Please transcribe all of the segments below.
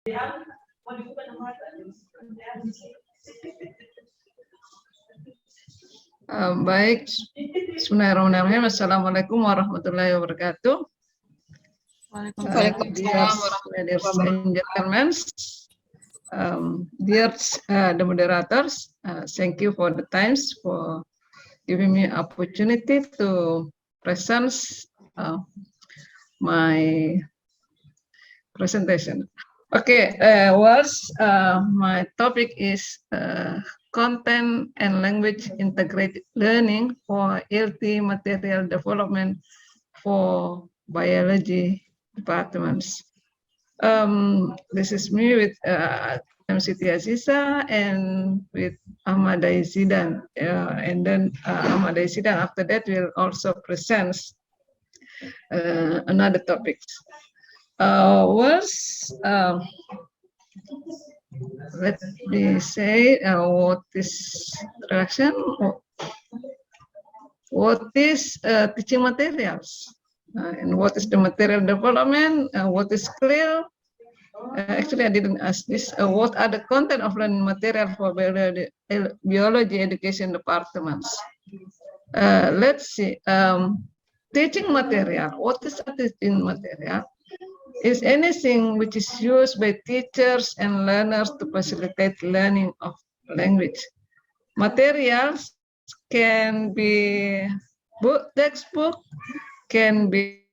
Baik, Bismillahirrahmanirrahim. Assalamualaikum warahmatullahi wabarakatuh. Waalaikumsalam Ladies and gentlemen, dear the moderators, thank you for the times for giving me opportunity to present my presentation. Okay, my topic is content and language integrated learning for LT material development for biology departments. This is me with Siti Aziza and with Ahmadai Zidan, and then Ahmadai Zidan after that will also present another topic. Let me say what is introduction. What is teaching materials, and what is the material development? What is clear? Actually, I didn't ask this. What are the content of learning material for biology education departments? Let's see. Teaching material. What is a teaching material? Is anything which is used by teachers and learners to facilitate learning of language. Materials can be textbook, can be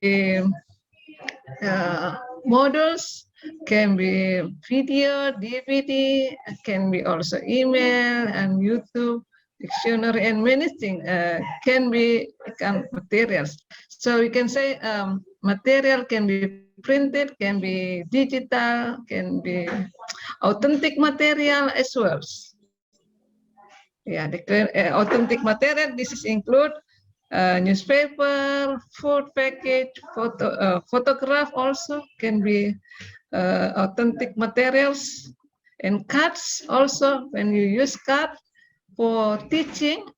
models, can be video, DVD, can be also email and YouTube, dictionary, and many things can be materials. So we can say material can be printed, can be digital, can be authentic material as well. Yeah, the authentic material. This is include newspaper, food package, photograph also can be authentic materials, and cards also. When you use card for teaching,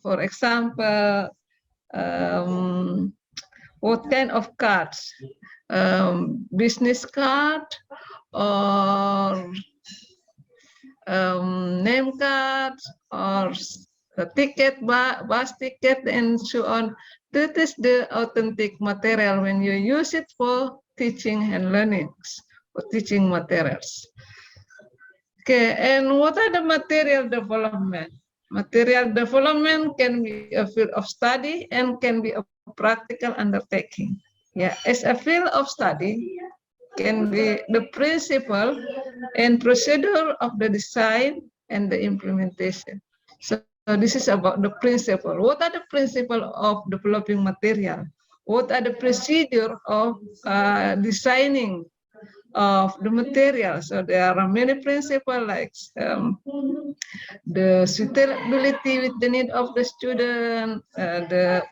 for example, what kind of cards? Business card or name cards or the ticket, bus ticket, and so on. That is the authentic material when you use it for teaching and learning, for teaching materials. Okay, and what are the material development? Material development can be a field of study and can be a practical undertaking. Yeah, as a field of study, can be the principle and procedure of the design and the implementation. So this is about the principle. What are the principle of developing material? What are the procedure of designing of the material? So there are many principles like the suitability with the need of the student.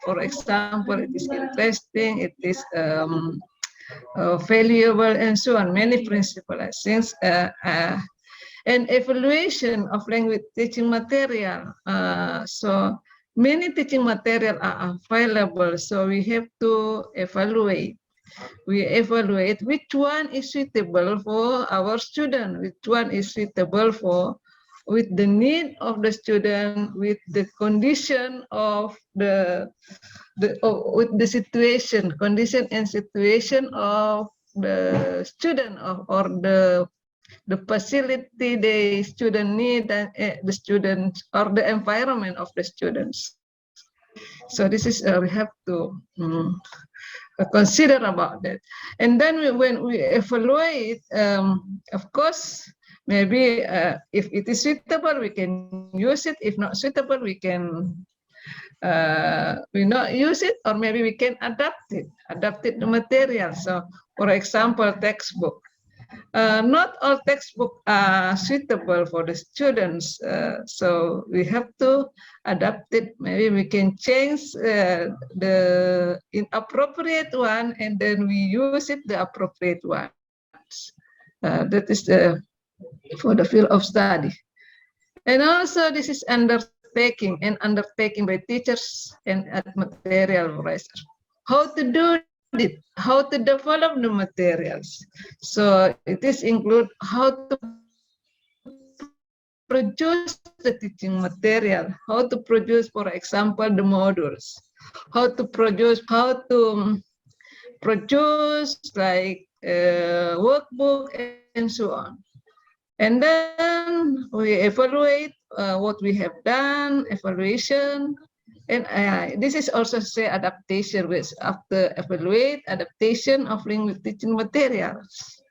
For example, it is interesting, it is valuable, and so on. Many principles, things, and evaluation of language teaching material. So many teaching material are available. So we have to evaluate. We evaluate which one is suitable for our student, which one is suitable for with the need of the student, with the condition of with the situation, condition and situation of the student or the facility the student need, and the students or the environment of the students. So this is we have to consider about that. And then when we evaluate, of course, maybe if it is suitable, we can use it. If not suitable, we not use it, or maybe we can adapt it the material. So, for example, textbook. Not all textbooks are suitable for the students, so we have to adapt it. Maybe we can change the inappropriate one, and then we use it the appropriate ones. That is for the field of study. And also this is undertaking by teachers and material providers. How to do audit, how to develop the materials. So it is include how to produce the teaching material, how to produce, for example, the modules, how to produce like workbook and so on. And then we evaluate what we have done, evaluation, and this is also say adaptation, which after evaluate adaptation of language teaching materials.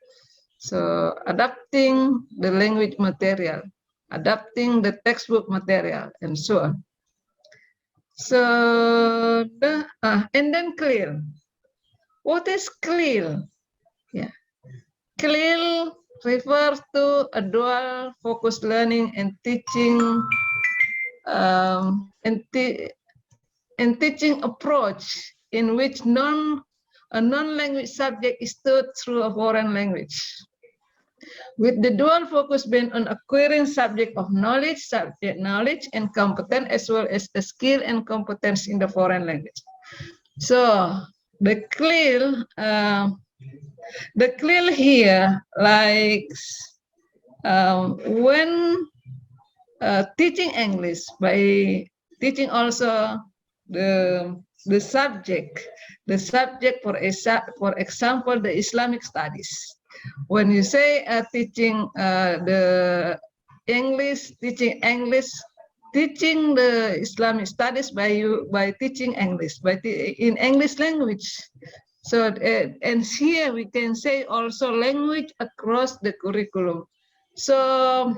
So adapting the language material, adapting the textbook material, and so on. So and then CLIL. What is CLIL? Yeah, CLIL refers to a dual focus learning and teaching teaching approach in which a non-language subject is taught through a foreign language, with the dual focus being on acquiring subject knowledge and competence, as well as the skill and competence in the foreign language. So the CLIL here, like when teaching English by teaching also the subject, for example, the Islamic studies. When you say teaching the English, teaching the Islamic studies by teaching English, in English language. So and here we can say also language across the curriculum. So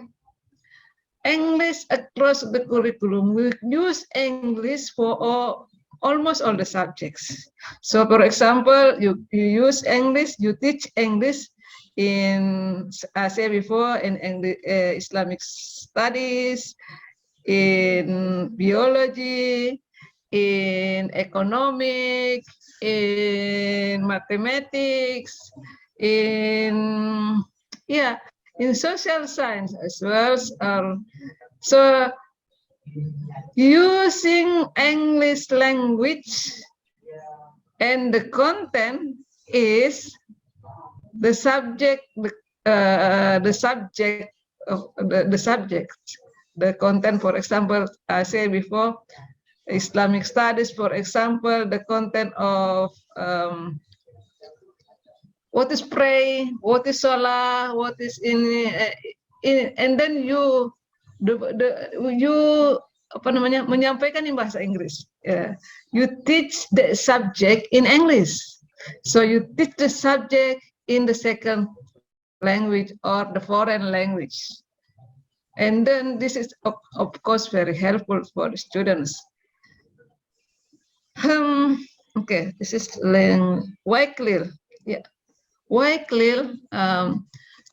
English across the curriculum, we use English for almost all the subjects. So for example, you use English, you teach English in, as I said before, in Islamic studies, in biology, in economics, in mathematics, in social science as well. So using English language and the content is the subject, the content. For example, I said before, Islamic studies, for example, the content of what is pray, what is salah, what is and then you menyampaikan in bahasa Inggris. You teach the subject in English, so you teach the subject in the second language or the foreign language, and then this is of course very helpful for the students. Okay, this is why CLIL? Yeah, why CLIL?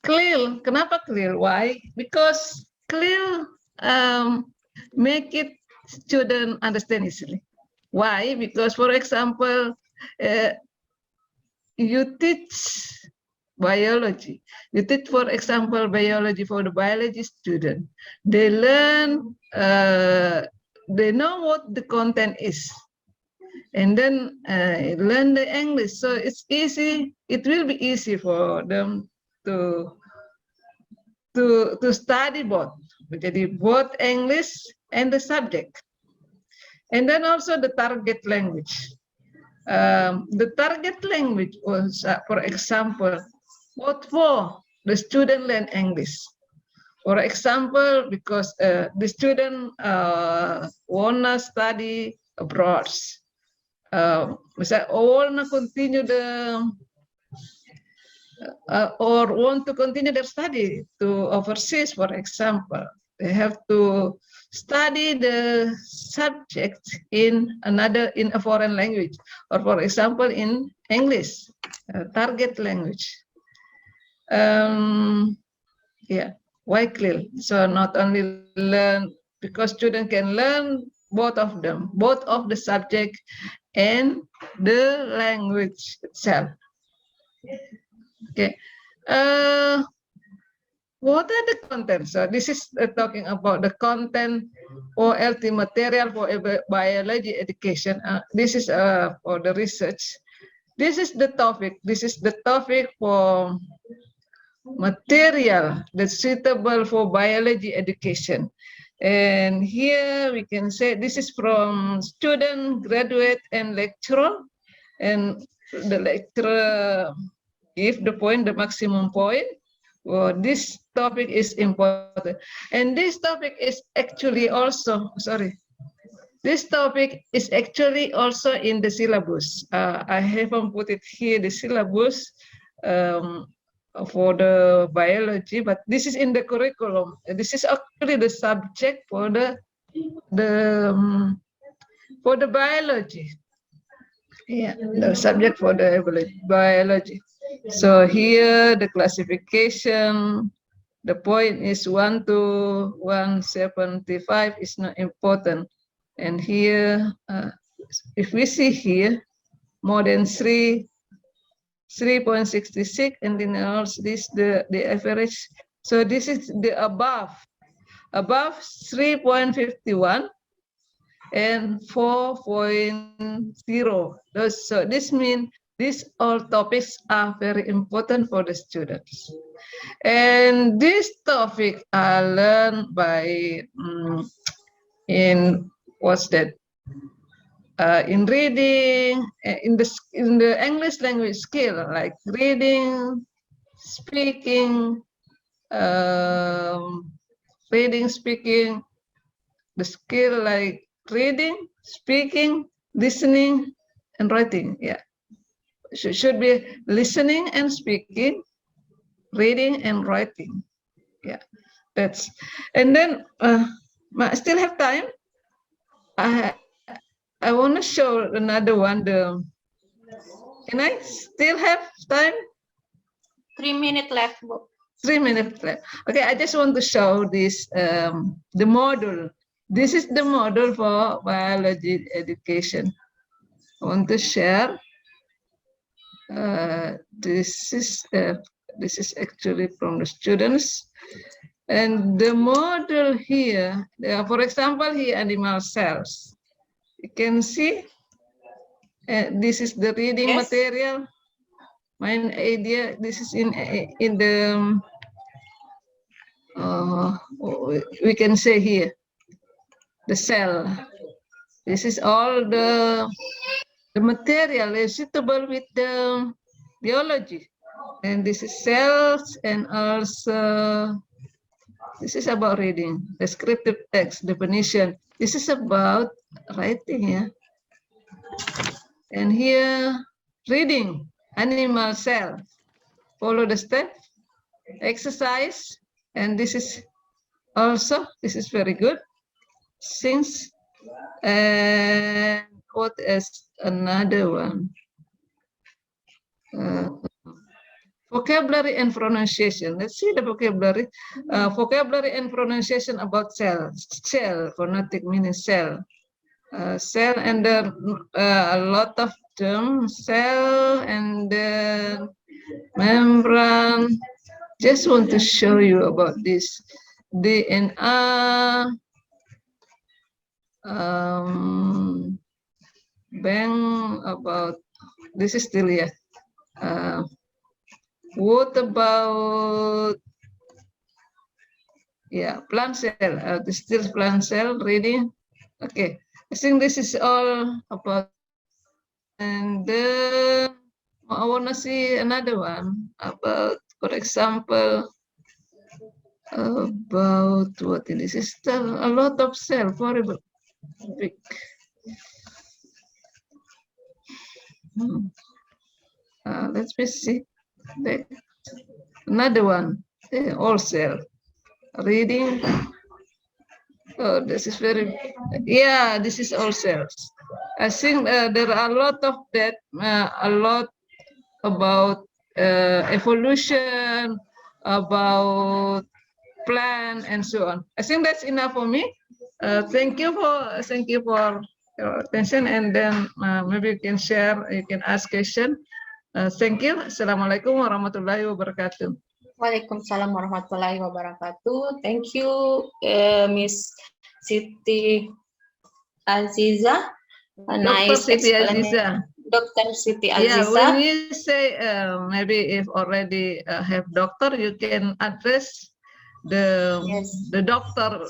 CLIL, kenapa CLIL? Why? Because CLIL make it student understand easily. Why? Because, for example, you teach biology. You teach, for example, biology for the biology student. They learn, they know what the content is, and then learn the English. So it's easy. It will be easy for them to study both. Jadi both English and the subject. And then also the target language. The target language was, for example, what for the student learn English. For example, because the student wanna study abroad. Misalnya, wanna continue or want to continue their study to overseas, for example, they have to study the subject in a foreign language, or for example in English, target language. Why CLIL? So not only learn, because students can learn both of them, both of the subject and the language itself. Okay. What are the contents? So this is talking about the content or LT material for biology education. This is for the research. This is the topic. This is the topic for material that's suitable for biology education. And here we can say this is from student, graduate, and lecturer. And the lecturer give the point, the maximum point. Well, this topic is important. And this topic is actually also, this topic is actually also in the syllabus. I haven't put it here, the syllabus for the biology, but this is in the curriculum. This is actually the subject for the biology. Yeah, the subject for the biology. So here the classification, the point is 1 to 175 is not important. And here, if we see here, more than 3.66, and then also this the average. So this is the above 3.51 and 4.0. So this means these all topics are very important for the students. And this topic I learned by in what's that? In reading, in the English language skill, like reading, speaking, speaking, the skill like reading, speaking, listening, and writing. Yeah, should be listening and speaking, reading and writing. Yeah, that's. And then I still have time. I want to show another one. Can I still have time? 3 minutes left. 3 minutes left. Okay, I just want to show this, the model. This is the model for biology education. I want to share. This is actually from the students. And the model here, for example, here animal cells. You can see this is the reading material. My idea, this is in the, we can say here, the cell. This is all the material is suitable with the biology. And this is cells, and also this is about reading, descriptive text, definition. This is about writing, yeah. And here, reading, animal cell. Follow the step, exercise, and this is also, this is very good. Since, and what is another one? Vocabulary and pronunciation. Let's see the vocabulary. Vocabulary and pronunciation about cell. Cell, phonetic meaning cell. Cell, and then a lot of terms. Cell, and then membrane. Just want to show you about this. DNA. About this is still here. What about plant cell? This still plant cell reading. Okay, I think this is all about. And then I want to see another one about, for example, about what this is. Still a lot of cell, horrible, big. Let me see. Another one, all cell reading. Oh, this is very, this is all cells. I think there are a lot of that, a lot about evolution, about plant, and so on. I think that's enough for me. Thank you for your attention, and then maybe you can share, you can ask question. Thank you. Assalamualaikum warahmatullahi wabarakatuh. Waalaikumsalam warahmatullahi wabarakatuh. Thank you, Miss Siti Aziza. A Dr. nice Siti explanation. Aziza. Dr. Siti Yeah, when Aziza. you say maybe if already have doctor, you can address Yes. the doctor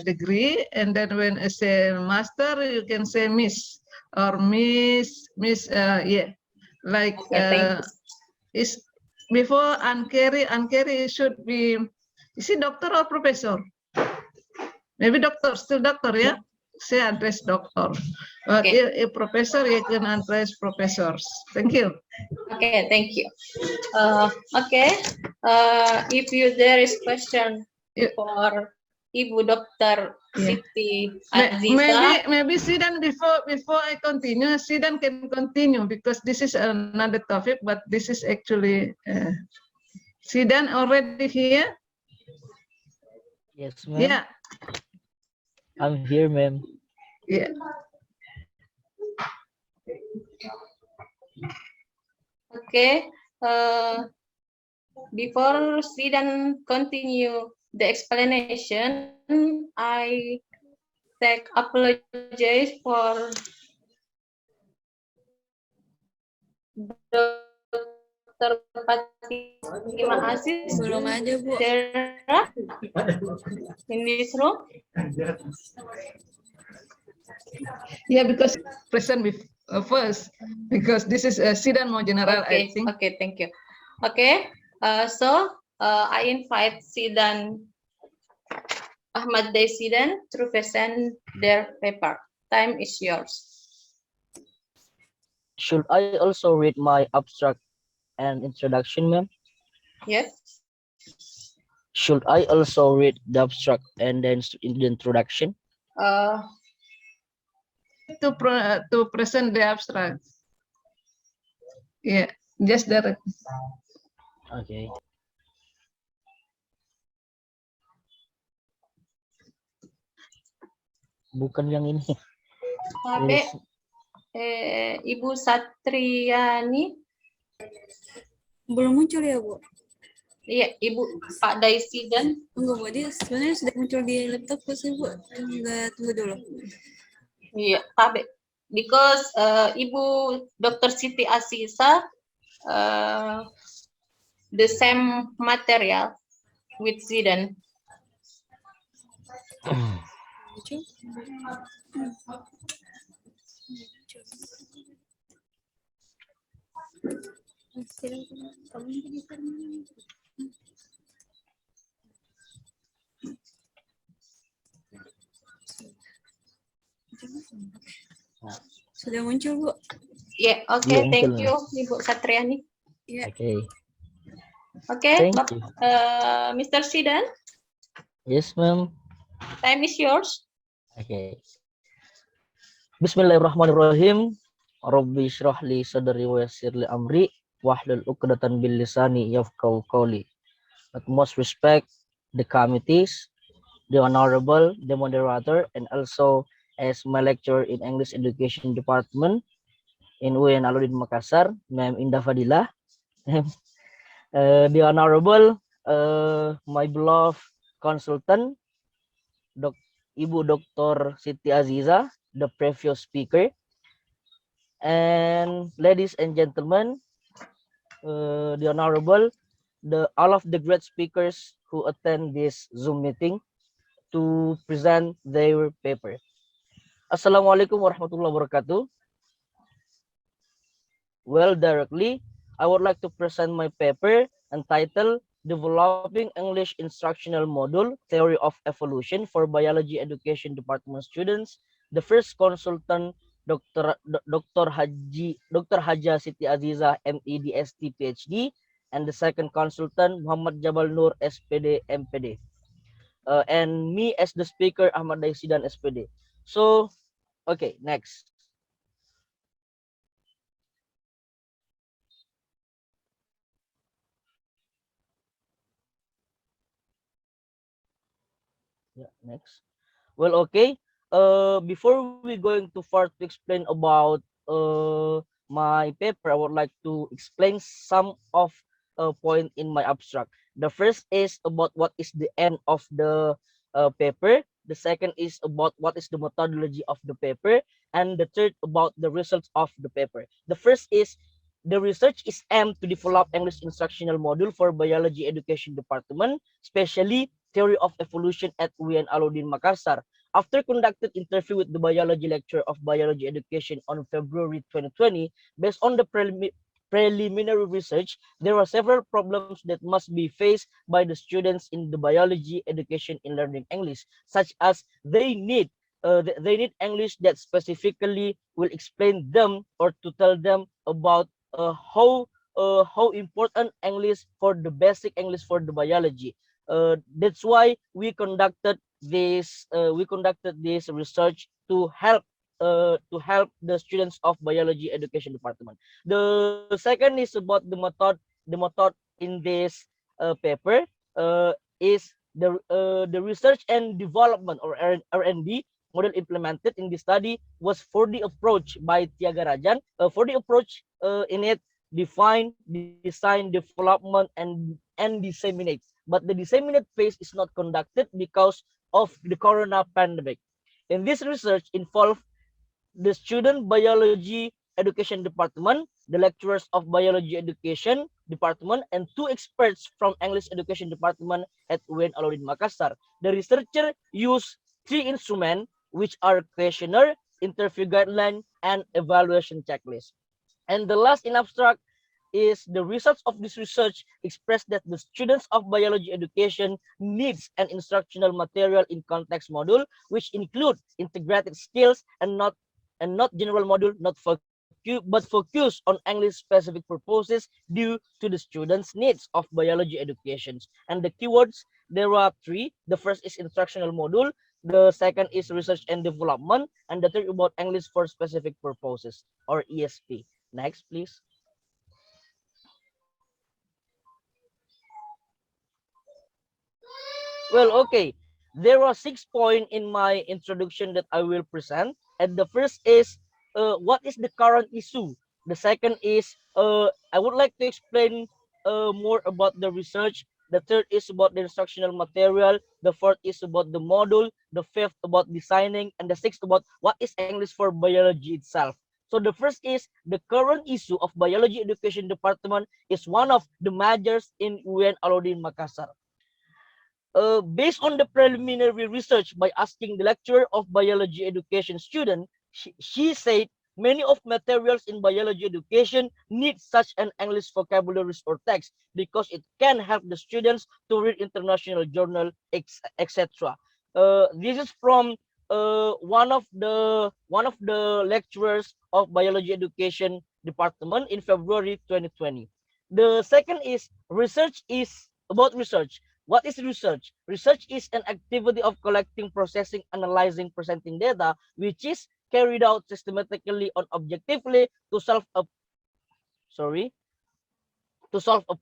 degree, and then when I say master, you can say Miss or Miss. Yeah, like Okay, thank you. is before Ankeri should be. Is he doctor or professor? Maybe doctor, still doctor, yeah? Saya address doctor. But Okay. if professor, you can address professors. Thank you. Okay, thank you. Okay. If there is question for Ibu Dr. Siti Aziza. Maybe Sidan before I continue, Sidan can continue because this is another topic, but this is actually Sidan already here. Yes, ma'am. Yeah. I'm here, ma'am. Yeah. Okay. Before Sidan continue the explanation, I apologize for Dr. Fatima Aziz. Belum ada, Bu. In this room. Yeah, because present with first, because this is Sidan more general, Okay, I think. okay, thank you. Okay, so I invite Sidan Ahmad Day Sidan to present their paper. Time is yours. Should I also read my abstract and introduction, ma'am? Yes. Should I also read the abstract and then in the introduction? To present the abstract. Yeah, just direct. Okay. Bukan yang ini. Tapi Ibu Satriani. Belum muncul ya, Bu? Iya, Ibu Pak Daisidan. Tunggu, Bu. Dia sebenarnya sudah muncul di laptopku sih, Bu. Enggak, tunggu dulu. Iya, tapi because Ibu Dr. Siti Aziza the same material with Zidan. Muncul. Sudah muncul, Bu. Ya, oke, thank you, Ibu Satriani. Ya. Oke, Mr. Sidan. Yes, ma'am. Time is yours. Okay. Bismillahirrahmanirrahim. Rabbi shrah li sadri wa yassir li amri wahlul 'uqdatan bil lisani yafqahu qawli. With most respect, the committees, the honorable, the moderator, and also as my lecturer in English Education Department in UIN Alauddin Makassar, Ma'am Indah Fadilah. The honorable, my beloved consultant, Ibu Dr. Siti Aziza, the previous speaker, and ladies and gentlemen, the honorable, all of the great speakers who attend this Zoom meeting to present their paper. Assalamualaikum warahmatullahi wabarakatuh. Well, directly, I would like to present my paper entitled Developing English Instructional Module, Theory of Evolution for Biology Education Department students. The first consultant, Dr. Haja Siti Aziza, MED, ST, PhD, and the second consultant, Muhammad Jabal Nur, SPD, MPD. And me as the speaker, Ahmad Daisidan, SPD. So, okay, next. Yeah, next. Well, okay. Before we going too far to explain about my paper, I would like to explain some of point in my abstract. The first is about what is the end of the paper. The second is about what is the methodology of the paper, and the third about the results of the paper. The first is the research is aimed to develop English instructional module for biology education department, especially theory of evolution at UIN Alauddin Makassar. After conducted interview with the biology lecturer of biology education on February 2020, based on the preliminary research, there are several problems that must be faced by the students in the biology education in learning English, such as they need English that specifically will explain them or to tell them about how important English for the basic English for the biology. That's why we conducted this research to help the students of biology education department. The second is about the method in this paper is the research and development or R&D model implemented in the study was 4D approach by Tiaga Rajan. 4D approach in it define, design, development, and disseminate. But the disseminate phase is not conducted because of the corona pandemic. In this research involved the student biology education department, the lecturers of biology education department, and two experts from English education department at UIN Alauddin Makassar. The researcher used three instruments, which are questionnaire, interview guideline, and evaluation checklist. And the last in abstract is the results of this research express that the students of biology education needs an instructional material in context module, which include integrated skills and not general module, but focus on English specific purposes due to the students' needs of biology education. And the keywords, there are three. The first is instructional module, the second is research and development, and the third about English for specific purposes or ESP. Next, please. Well, okay. There are 6 points in my introduction that I will present. And the first is what is the current issue? The second is I would like to explain more about the research. The third is about the instructional material. The fourth is about the module. The fifth about designing. And the sixth about what is English for biology itself. So the first is the current issue of biology education department is one of the majors in UIN Alauddin Makassar. Based on the preliminary research by asking the lecturer of biology education student, she said many of materials in biology education need such an English vocabularies or text because it can help the students to read international journal, etc. This is from one of the lecturers of biology education department in February 2020. The second is research is about research. What is research? Research is an activity of collecting, processing, analyzing, presenting data, which is carried out systematically and objectively to solve a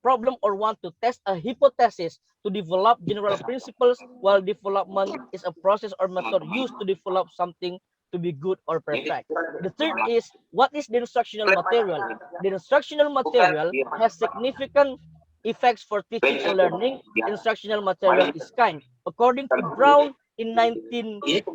problem or want to test a hypothesis to develop general principles, while development is a process or method used to develop something to be good or perfect. The third is what is the instructional material? The instructional material has significant effects for teaching and learning. Instructional material is kind. According to Brown in 1992,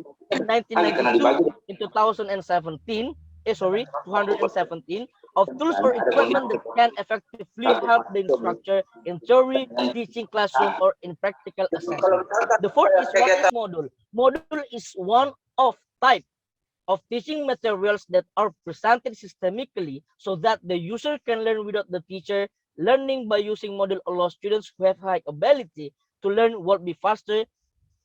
in 2017, 217, of tools or equipment that can effectively help the instructor in theory, teaching classroom, or in practical assessment. The fourth is what is module? Module is one of type of teaching materials that are presented systemically so that the user can learn without the teacher. Learning by using module allows students who have high ability to learn will be faster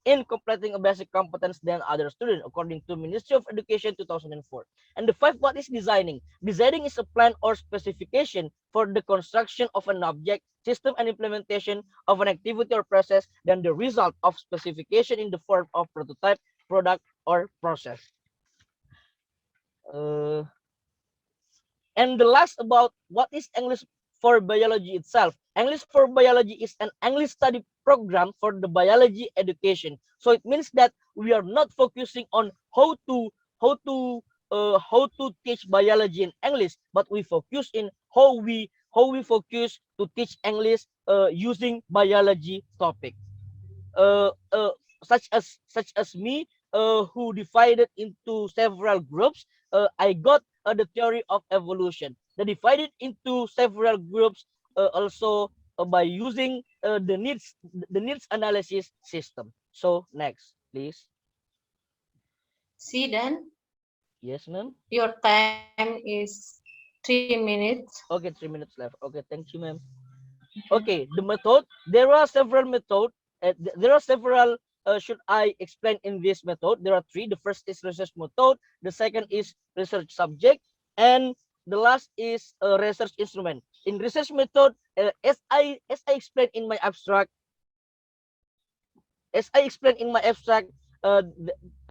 in completing a basic competence than other students, according to Ministry of Education 2004. And the fifth, what is designing? Designing is a plan or specification for the construction of an object, system, and implementation of an activity or process, then the result of specification in the form of prototype, product, or process. And the last about what is English for biology itself. English for biology is an English study program for the biology education. So it means that we are not focusing on how to teach biology in English, but we focus in how we focus to teach English using biology topic. such as me, who divided into several groups, I got the theory of evolution. The divided into several groups also by using the needs analysis system. So next, please. Sidan, Yes, ma'am. your time is 3 minutes. Okay, 3 minutes left. Okay, thank you, ma'am. Okay, the method. There are several methods. There are several. Should I explain in this method? There are three. The first is research method. The second is research subject, and the last is research instrument. In research method, as I explained in my abstract, uh,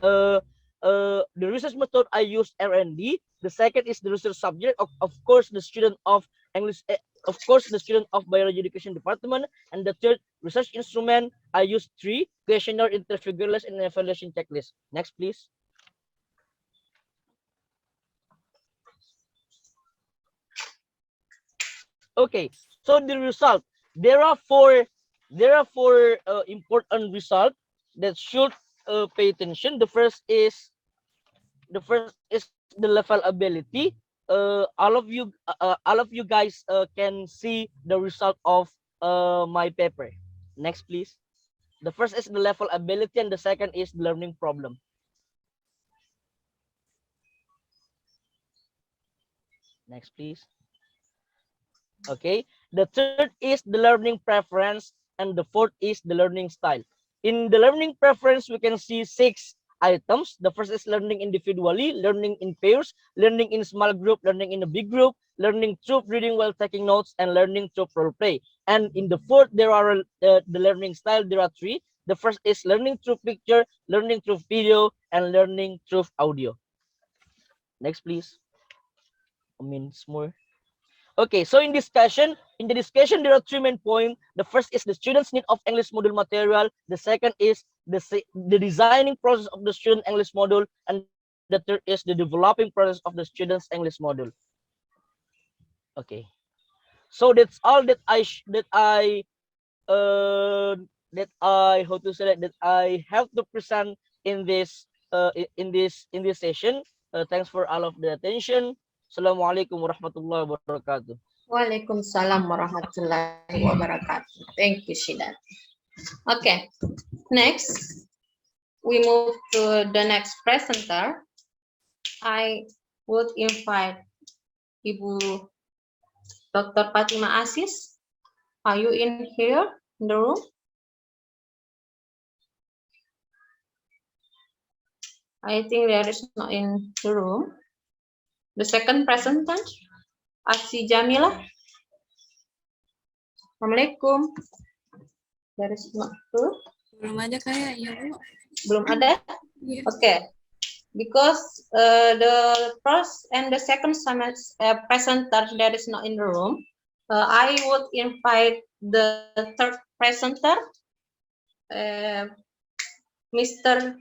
the, uh, the research method I use R&D. The second is the research subject. Of course, the student of English. Of course, the student of biology education department. And the third research instrument I use 3: questionnaire, interview guidelines, and evaluation checklist. Next, please. Okay, so the result. There are four important results that should pay attention. The first is the level ability. All of you guys can see the result of my paper. Next, please. The first is the level ability, and the second is the learning problem. Next, please. Okay, the third is the learning preference, and the fourth is the learning style. In the learning preference, we can see 6 items. The first is learning individually, learning in pairs, learning in small group, learning in a big group, learning through reading while taking notes, and learning through role play. And in the fourth, there are the learning style. There are 3. The first is learning through picture, learning through video, and learning through audio. Next, please. More. Okay, so in the discussion, there are 3 main points. The first is the student's need of English module material. The second is the designing process of the student English module, and the third is the developing process of the student's English module. Okay, so that's all that I have to present in this session. Thanks for all of the attention. Assalamualaikum warahmatullahi wabarakatuh. Waalaikumsalam warahmatullahi wabarakatuh. Thank you, Sidan. Okay, next we move to the next presenter. I would invite Ibu Dr. Fatima Aziz. Are you in here in the room? I think there is not in the room. The second presenter, Asy Jamila. Assalamualaikum. There is not two. Belum ada kayaknya, Bu. Belum ada? Iya. Okay. Because the first and the second presenter that is not in the room, I would invite the third presenter, Mr.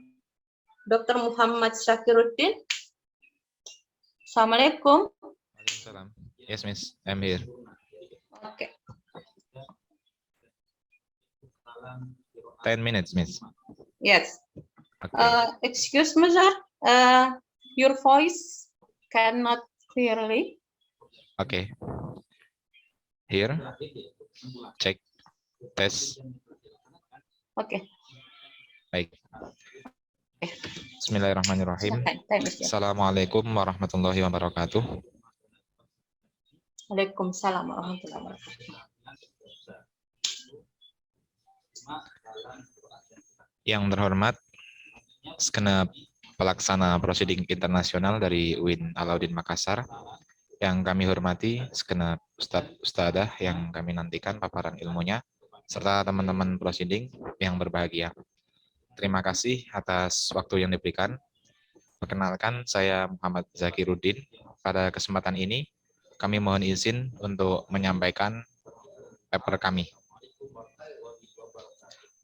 Dr. Muhammad Syakiruddin. Assalamualaikum. Waalaikumsalam. Yes, Miss. I'm here. Okay. 10 minutes, Miss. Yes. Okay. Excuse me, sir. Your voice cannot clearly. Okay. Here. Check. Tes. Okay. Baik. Bismillahirrahmanirrahim. Silakan, time is yours. Assalamualaikum warahmatullahi wabarakatuh. Waalaikumsalam warahmatullahi wabarakatuh. Yang terhormat segenap pelaksana prosiding internasional dari UIN Alauddin Makassar, yang kami hormati segenap ustadzah yang kami nantikan paparan ilmunya, serta teman-teman prosiding yang berbahagia. Terima kasih atas waktu yang diberikan. Perkenalkan, saya Muhammad Zakiruddin. Pada kesempatan ini, kami mohon izin untuk menyampaikan paper kami.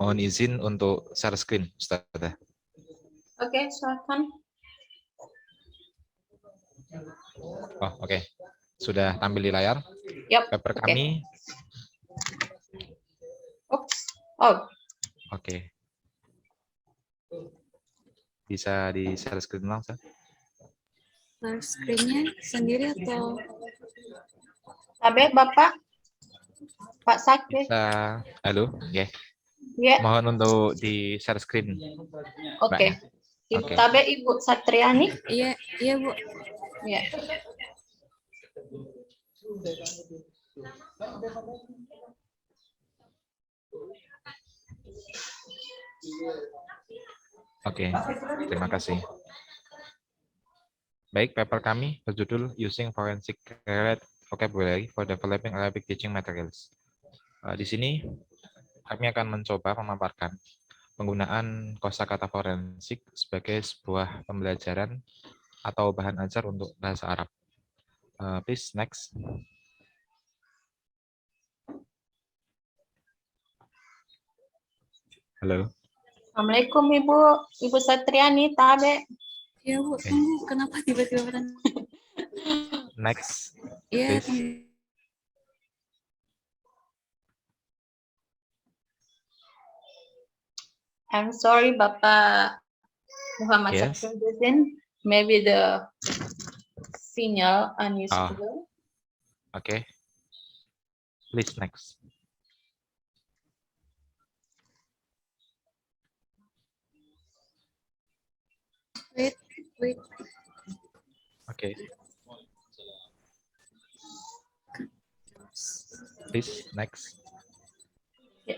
Mohon izin untuk share screen, Ustazah. Oke, silakan. Oh, oke. Sudah tampil di layar. Yap. Paper oke. kami. Oops. Oh, Oke. Bisa di share screen langsung. Share screen-nya sendiri atau Tabe Bapak, Pak Sakit. Bisa, halo, ya. Ya, Mohon untuk di share screen, oke. Mbaknya. Ibu Oke. Tabe Ibu Satriani. iya iya Bu. Ya. Oke, terima kasih. Baik, paper kami berjudul Using Forensic Vocabulary for Developing Arabic Teaching Materials. Di sini kami akan mencoba memaparkan penggunaan kosakata forensik sebagai sebuah pembelajaran atau bahan ajar untuk bahasa Arab. Please, next. Halo. Assalamualaikum Ibu Satriani, Tabe. Iya Bu, tunggu kenapa tiba-tiba berhenti? Next, Iya, please. tunggu. I'm sorry Bapak Muhammad Yes. Safiuddin. Maybe the signal Ah. unusable. Oke. Please, next. Wait. Oke. Please, next. Ya.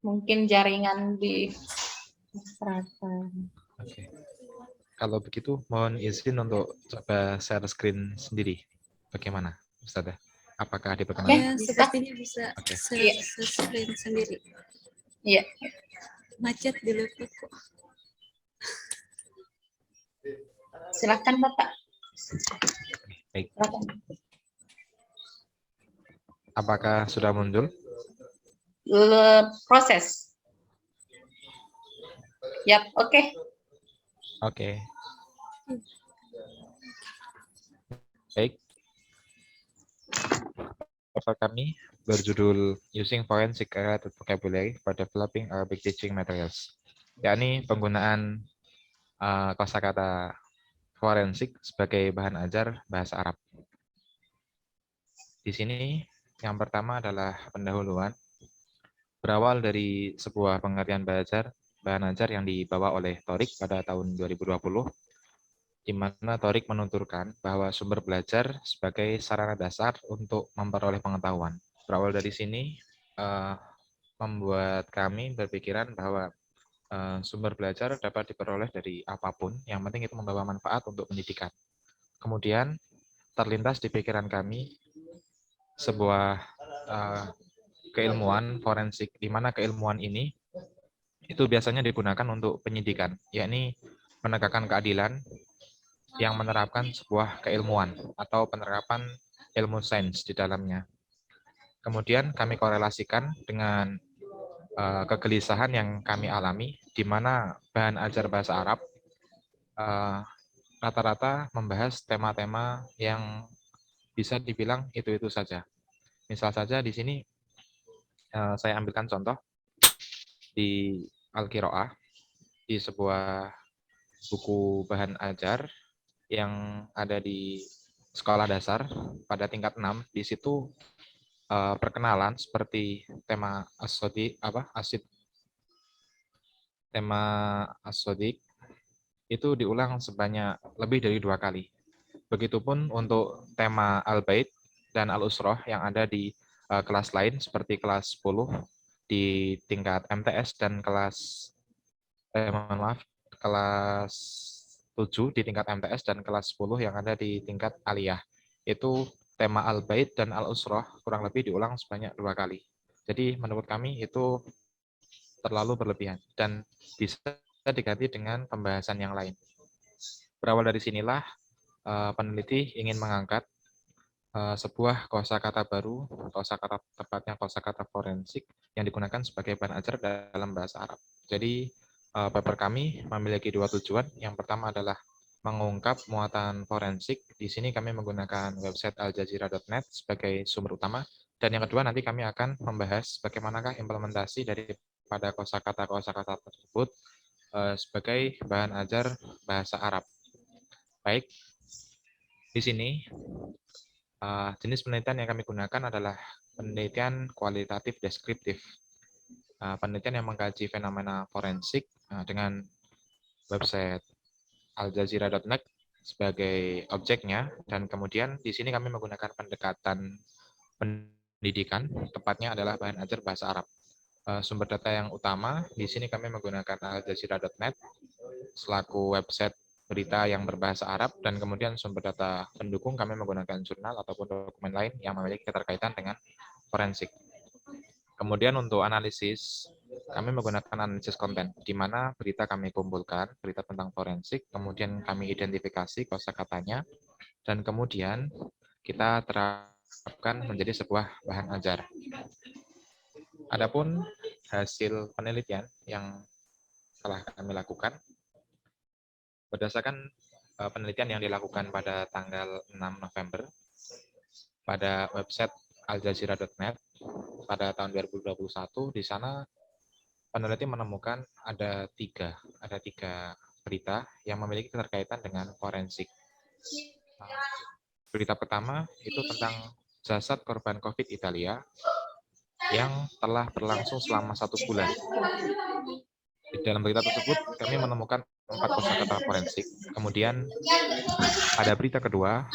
Mungkin jaringan di masyarakat. Oke. Kalau begitu, mohon izin untuk coba share screen sendiri. Bagaimana, Ustazah? Apakah diperkenankan? Iya, bisa. sepertinya bisa Oke. Iya. screen sendiri. Iya. Macet di laptop kok. Silakan Bapak. Baik. Silakan. Apakah sudah muncul? Proses. Yap, oke. Oke. Baik. Paper kami berjudul Using Forensic Vocabulary for Developing Arabic Teaching Materials, yakni penggunaan kosakata forensik sebagai bahan ajar bahasa Arab. Di sini yang pertama adalah pendahuluan, berawal dari sebuah pengertian bahan ajar yang dibawa oleh Thorik pada tahun 2020, di mana Thorik menuturkan bahwa sumber belajar sebagai sarana dasar untuk memperoleh pengetahuan. Berawal dari sini, membuat kami berpikiran bahwa sumber belajar dapat diperoleh dari apapun, yang penting itu membawa manfaat untuk pendidikan. Kemudian, terlintas di pikiran kami sebuah keilmuan forensik, di mana keilmuan ini itu biasanya digunakan untuk penyidikan, yakni menegakkan keadilan yang menerapkan sebuah keilmuan atau penerapan ilmu sains di dalamnya. Kemudian kami korelasikan dengan kegelisahan yang kami alami, di mana bahan ajar bahasa Arab rata-rata membahas tema-tema yang bisa dibilang itu-itu saja. Misal saja di sini saya ambilkan contoh di Al-Qiraah, di sebuah buku bahan ajar yang ada di sekolah dasar pada tingkat 6, di situ perkenalan seperti tema tema as-sodik itu diulang sebanyak lebih dari 2 kali. Begitupun untuk tema al-bait dan al-usroh yang ada di kelas lain seperti kelas 10 di tingkat MTS dan kelas kelas 7 di tingkat MTS dan kelas 10 yang ada di tingkat aliyah. Itu tema al-bait dan al-usroh kurang lebih diulang sebanyak 2 kali. Jadi menurut kami itu terlalu berlebihan dan bisa diganti dengan pembahasan yang lain. Berawal dari sinilah peneliti ingin mengangkat sebuah kosakata baru, tepatnya kosakata forensik yang digunakan sebagai bahan ajar dalam bahasa Arab. Jadi paper kami memiliki 2 tujuan. Yang pertama adalah mengungkap muatan forensik. Di sini kami menggunakan website aljazira.net sebagai sumber utama. Dan yang kedua, nanti kami akan membahas bagaimanakah implementasi daripada kosakata tersebut sebagai bahan ajar bahasa Arab. Baik, di sini jenis penelitian yang kami gunakan adalah penelitian kualitatif deskriptif. Penelitian yang mengkaji fenomena forensik dengan website aljazeera.net sebagai objeknya, dan kemudian di sini kami menggunakan pendekatan pendidikan, tepatnya adalah bahan ajar bahasa Arab. Sumber data yang utama di sini kami menggunakan aljazeera.net selaku website berita yang berbahasa Arab, dan kemudian sumber data pendukung kami menggunakan jurnal ataupun dokumen lain yang memiliki keterkaitan dengan forensik. Kemudian untuk analisis, kami menggunakan analisis konten, di mana berita kami kumpulkan, berita tentang forensik, kemudian kami identifikasi kosakatanya, dan kemudian kita terapkan menjadi sebuah bahan ajar. Adapun hasil penelitian yang telah kami lakukan, berdasarkan penelitian yang dilakukan pada tanggal 6 November pada website aljazeera.net pada tahun 2021, di sana peneliti menemukan ada tiga berita yang memiliki keterkaitan dengan forensik. Berita pertama itu tentang jasad korban COVID Italia yang telah berlangsung selama 1 bulan. Di dalam berita tersebut kami menemukan 4 kosakata forensik. Kemudian pada berita kedua,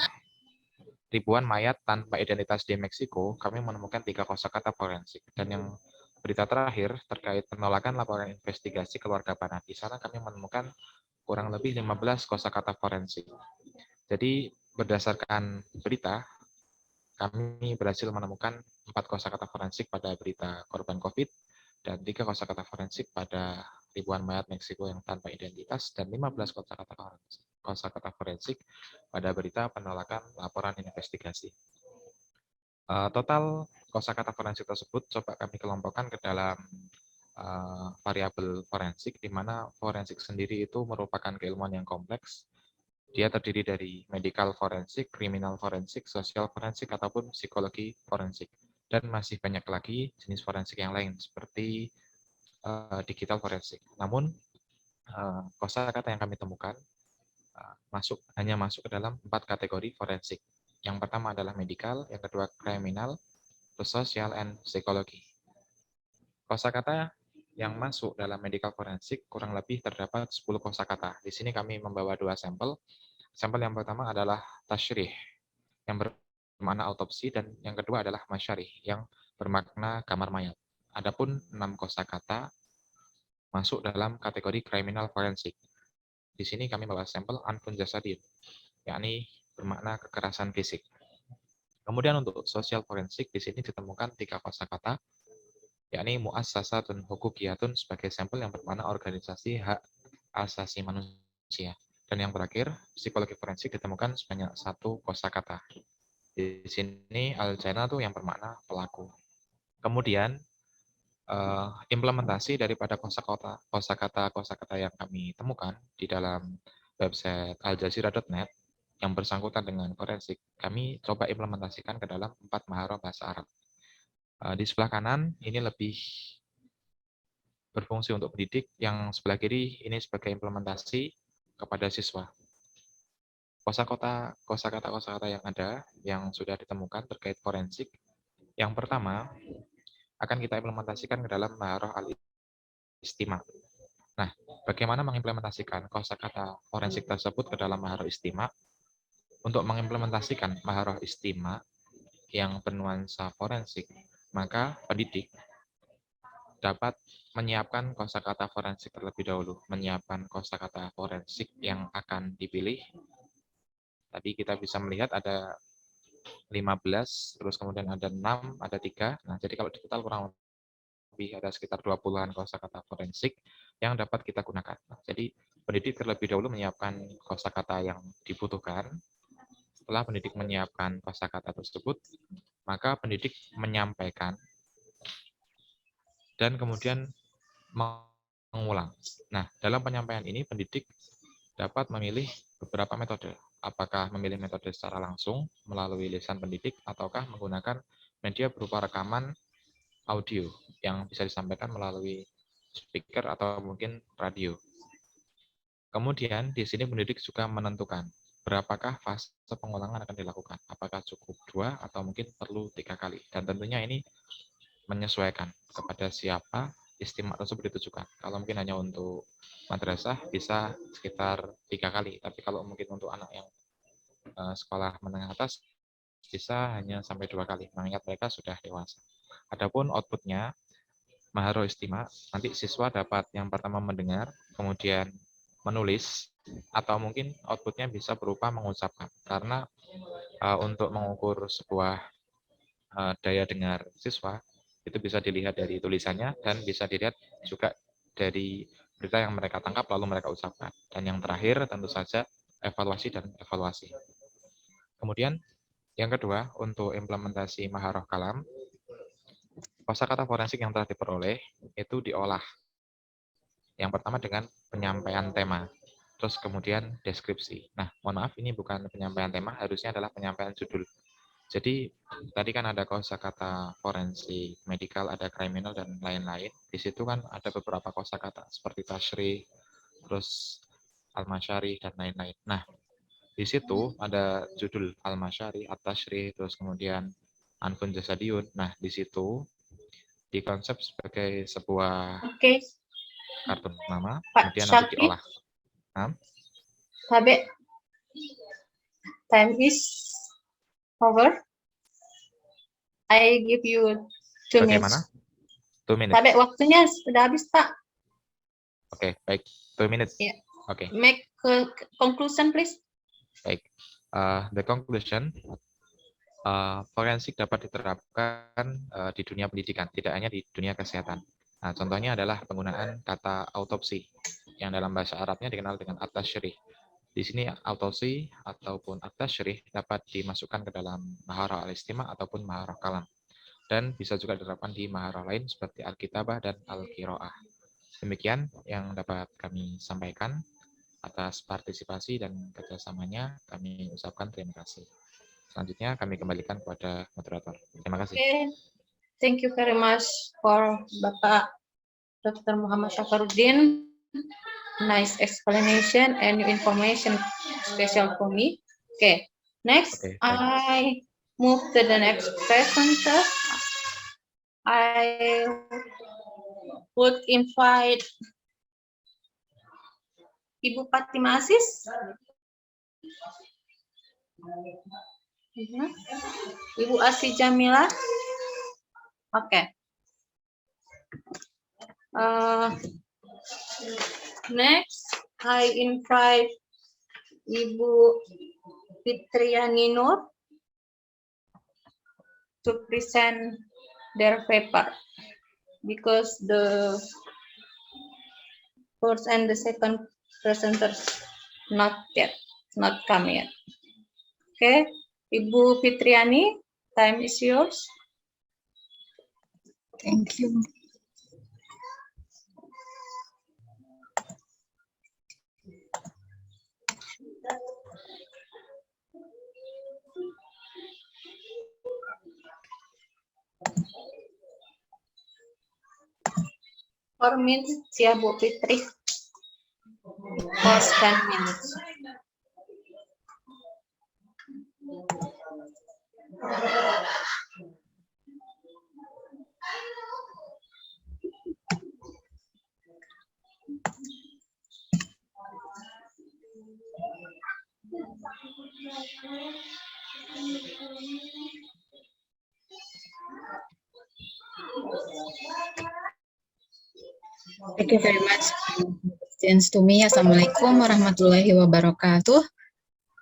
ribuan mayat tanpa identitas di Meksiko, kami menemukan 3 kosakata forensik. Dan yang berita terakhir terkait penolakan laporan investigasi keluarga Banat. Di sana kami menemukan kurang lebih 15 kosakata forensik. Jadi berdasarkan berita, kami berhasil menemukan 4 kosakata forensik pada berita korban COVID dan 3 kosakata forensik pada ribuan mayat Meksiko yang tanpa identitas, dan 15 kosakata forensik pada berita penolakan laporan investigasi. Total kosakata forensik tersebut coba kami kelompokkan ke dalam variabel forensik, di mana forensik sendiri itu merupakan keilmuan yang kompleks. Dia terdiri dari medical forensik, criminal forensik, sosial forensik, ataupun psikologi forensik. Dan masih banyak lagi jenis forensik yang lain, seperti digital forensik. Namun, kosakata yang kami temukan hanya masuk ke dalam 4 kategori forensik. Yang pertama adalah medical, yang kedua kriminal, social, and psychology. Kosakata yang masuk dalam medical forensik kurang lebih terdapat 10 kosakata. Di sini kami membawa 2 sampel. Sampel yang pertama adalah tasyrih, yang bermakna autopsi, dan yang kedua adalah masyarih, yang bermakna kamar mayat. Adapun 6 kosakata masuk dalam kategori kriminal forensik. Di sini kami membawa sampel anfun jasadin, yakni bermakna kekerasan fisik. Kemudian untuk sosial forensik, di sini ditemukan 3 kosakata, yakni muassasatun hukukiyatun sebagai sampel yang bermakna organisasi hak asasi manusia. Dan yang terakhir, psikologi forensik ditemukan sebanyak 1 kosakata. Di sini al-jana itu yang bermakna pelaku. Kemudian implementasi daripada kosakata yang kami temukan di dalam website aljazeera.net yang bersangkutan dengan forensik, kami coba implementasikan ke dalam 4 mahara bahasa Arab. Di sebelah kanan ini lebih berfungsi untuk pendidik, yang sebelah kiri ini sebagai implementasi kepada siswa. Kosakata yang ada yang sudah ditemukan terkait forensik, yang pertama akan kita implementasikan ke dalam maharah al-istima. Nah, bagaimana mengimplementasikan kosakata forensik tersebut ke dalam maharah istima? Untuk mengimplementasikan maharah istima yang bernuansa forensik, maka pendidik dapat menyiapkan kosakata forensik terlebih dahulu, menyiapkan kosakata forensik yang akan dipilih. Tadi kita bisa melihat ada 15, terus kemudian ada 6, ada 3. Nah, jadi kalau di total kurang lebih ada sekitar 20-an kosakata forensik yang dapat kita gunakan. Nah, jadi pendidik terlebih dahulu menyiapkan kosakata yang dibutuhkan. Setelah pendidik menyiapkan kosakata tersebut, maka pendidik menyampaikan dan kemudian mengulang. Nah, dalam penyampaian ini pendidik dapat memilih beberapa metode. Apakah memilih metode secara langsung melalui lisan pendidik, ataukah menggunakan media berupa rekaman audio yang bisa disampaikan melalui speaker atau mungkin radio. Kemudian di sini pendidik juga menentukan berapakah fase pengulangan akan dilakukan. Apakah cukup 2 atau mungkin perlu 3 kali. Dan tentunya ini menyesuaikan kepada siapa istimewa tersebut ditujukan. Kalau mungkin hanya untuk madrasah bisa sekitar 3 kali. Tapi kalau mungkin untuk anak yang sekolah menengah atas bisa hanya sampai 2 kali, mengingat mereka sudah dewasa. Adapun outputnya, Maharo Istimewa, nanti siswa dapat yang pertama mendengar, kemudian menulis, atau mungkin outputnya bisa berupa mengucapkan. Karena untuk mengukur sebuah daya dengar siswa, itu bisa dilihat dari tulisannya, dan bisa dilihat juga dari berita yang mereka tangkap lalu mereka ucapkan. Dan yang terakhir tentu saja evaluasi dan evaluasi. Kemudian yang kedua, untuk implementasi Maharoh Kalam, kosakata forensik yang telah diperoleh itu diolah. Yang pertama dengan penyampaian tema, terus kemudian deskripsi. Nah, mohon maaf, ini bukan penyampaian tema, harusnya adalah penyampaian judul. Jadi, tadi kan ada kosakata forensik, medikal, ada kriminal, dan lain-lain. Di situ kan ada beberapa kosakata, seperti tasyrih, terus al-masyari, dan lain-lain. Nah, di situ ada judul al-masyari, at-tasyrih, terus kemudian anfun jasadiun. Nah, di situ dikonsep sebagai sebuah Oke, kartu nama, Pak kemudian nanti Syakib, diolah. Tabe, time is over. I give you 2 Bagaimana? minutes. 2 minutes. Tabe, waktunya sudah habis, Pak. Oke, baik. 2 minutes. Ya. Oke, Make conclusion, please. baik. The conclusion, forensik dapat diterapkan di dunia pendidikan, tidak hanya di dunia kesehatan. Nah, contohnya adalah penggunaan kata autopsi, yang dalam bahasa Arabnya dikenal dengan at-tasyrih. Di sini autopsi ataupun at-tasyrih dapat dimasukkan ke dalam Maharoh al-Istimewa ataupun Maharoh Kalam. Dan bisa juga diterapkan di Maharoh lain seperti Al-Kitabah dan Al-Qiraah. Demikian yang dapat kami sampaikan. Atas partisipasi dan kerjasamanya kami ucapkan terima kasih. Selanjutnya kami kembalikan kepada moderator. Terima kasih. Okay. Thank you very much for Bapak Dr. Muhammad Syafruddin. Nice explanation and new information special for me. Okay. Next, Okay, I move to the next presenter. I would invite Ibu Fatimah Aziz. Ibu Asy Jamila. Okay. Next, I invite Ibu Fitriani Nur to present their paper because the first and the second presenters not come yet. Okay, Ibu Fitriani, time is yours. Thank you. For minutes ya Bu Fitri. For 10 minutes. Thank you very much. Questions to me. Assalamualaikum warahmatullahi wabarakatuh.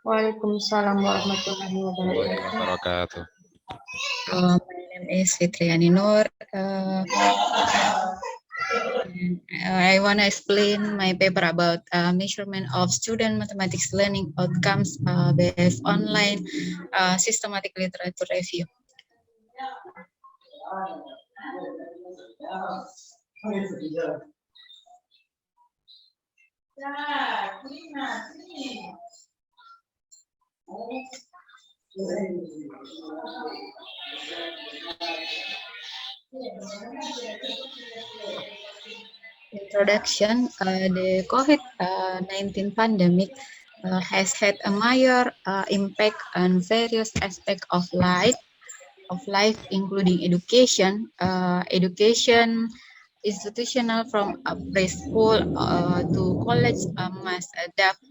Waalaikumsalam warahmatullahi Wabarakatuh. My name is Fitriani Nur. I want to explain my paper about measurement of student mathematics learning outcomes based online systematic literature review. Introduction, the COVID-19 pandemic has had a major impact on various aspects of life, including education. Education institutional from preschool to college must adapt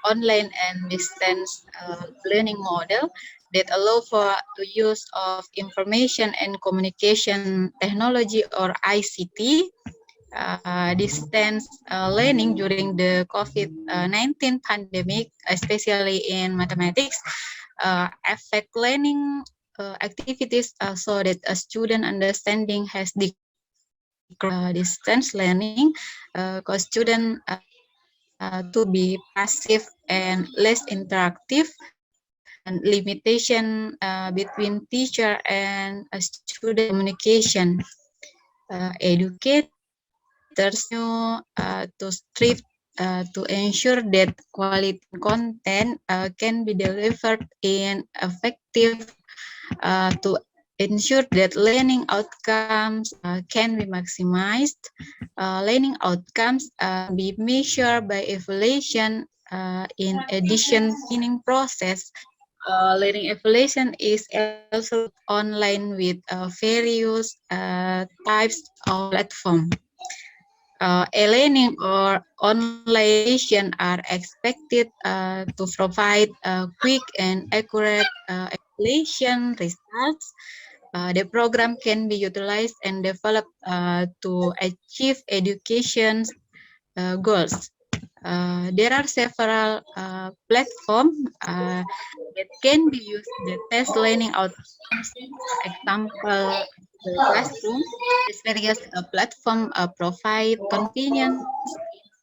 online and distance learning model that allow for the use of information and communication technology or ICT. Distance learning during the COVID-19 pandemic, especially in mathematics, affect learning activities so that a student understanding has decreased. Distance learning cause students to be passive and less interactive, and limitation between teacher and student communication. Educators to strive to ensure that quality content can be delivered in effective to ensure that learning outcomes can be maximized. Learning outcomes be measured by evaluation. In addition, learning process. Learning evaluation is also online with various types of platform. E-learning or online education are expected to provide quick and accurate evaluation results. The program can be utilized and developed to achieve education goals. There are several platforms that can be used to test learning outcomes. Example, the classroom. These various platforms provide convenience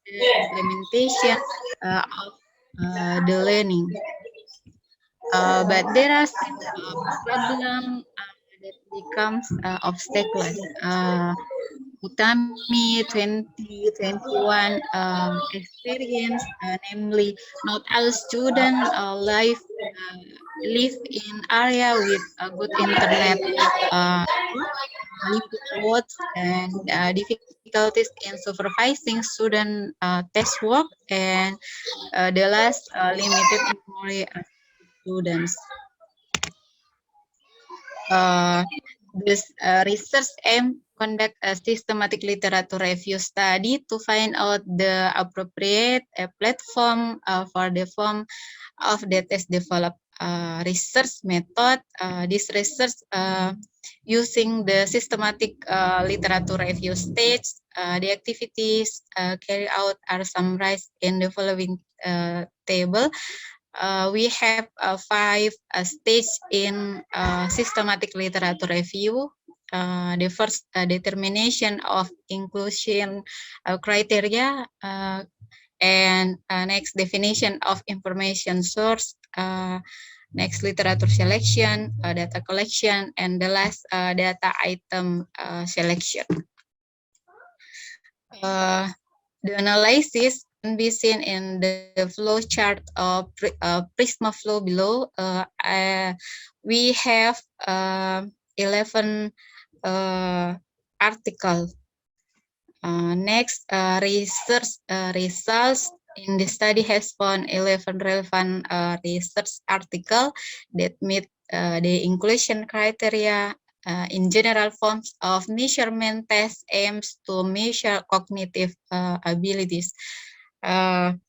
in the implementation of the learning. But there are still problems that becomes obstacles. Utami 2021 experience, namely, not all students live in area with a good internet, limited roads, and difficulties in supervising student test work, and the last limited memory students. This research aim conduct a systematic literature review study to find out the appropriate platform for the form of the test developed research method. This research using the systematic literature review stage. The activities carried out are summarized in the following table. We have 5 stages in systematic literature review. The first, determination of inclusion criteria, and next, definition of information source, next, literature selection, data collection, and the last, data item selection. The analysis can be seen in the flow chart of Prisma Flow below. We have 11 articles. Next, research results in the study has found 11 relevant research articles that meet the inclusion criteria. In general, forms of measurement test aims to measure cognitive abilities. And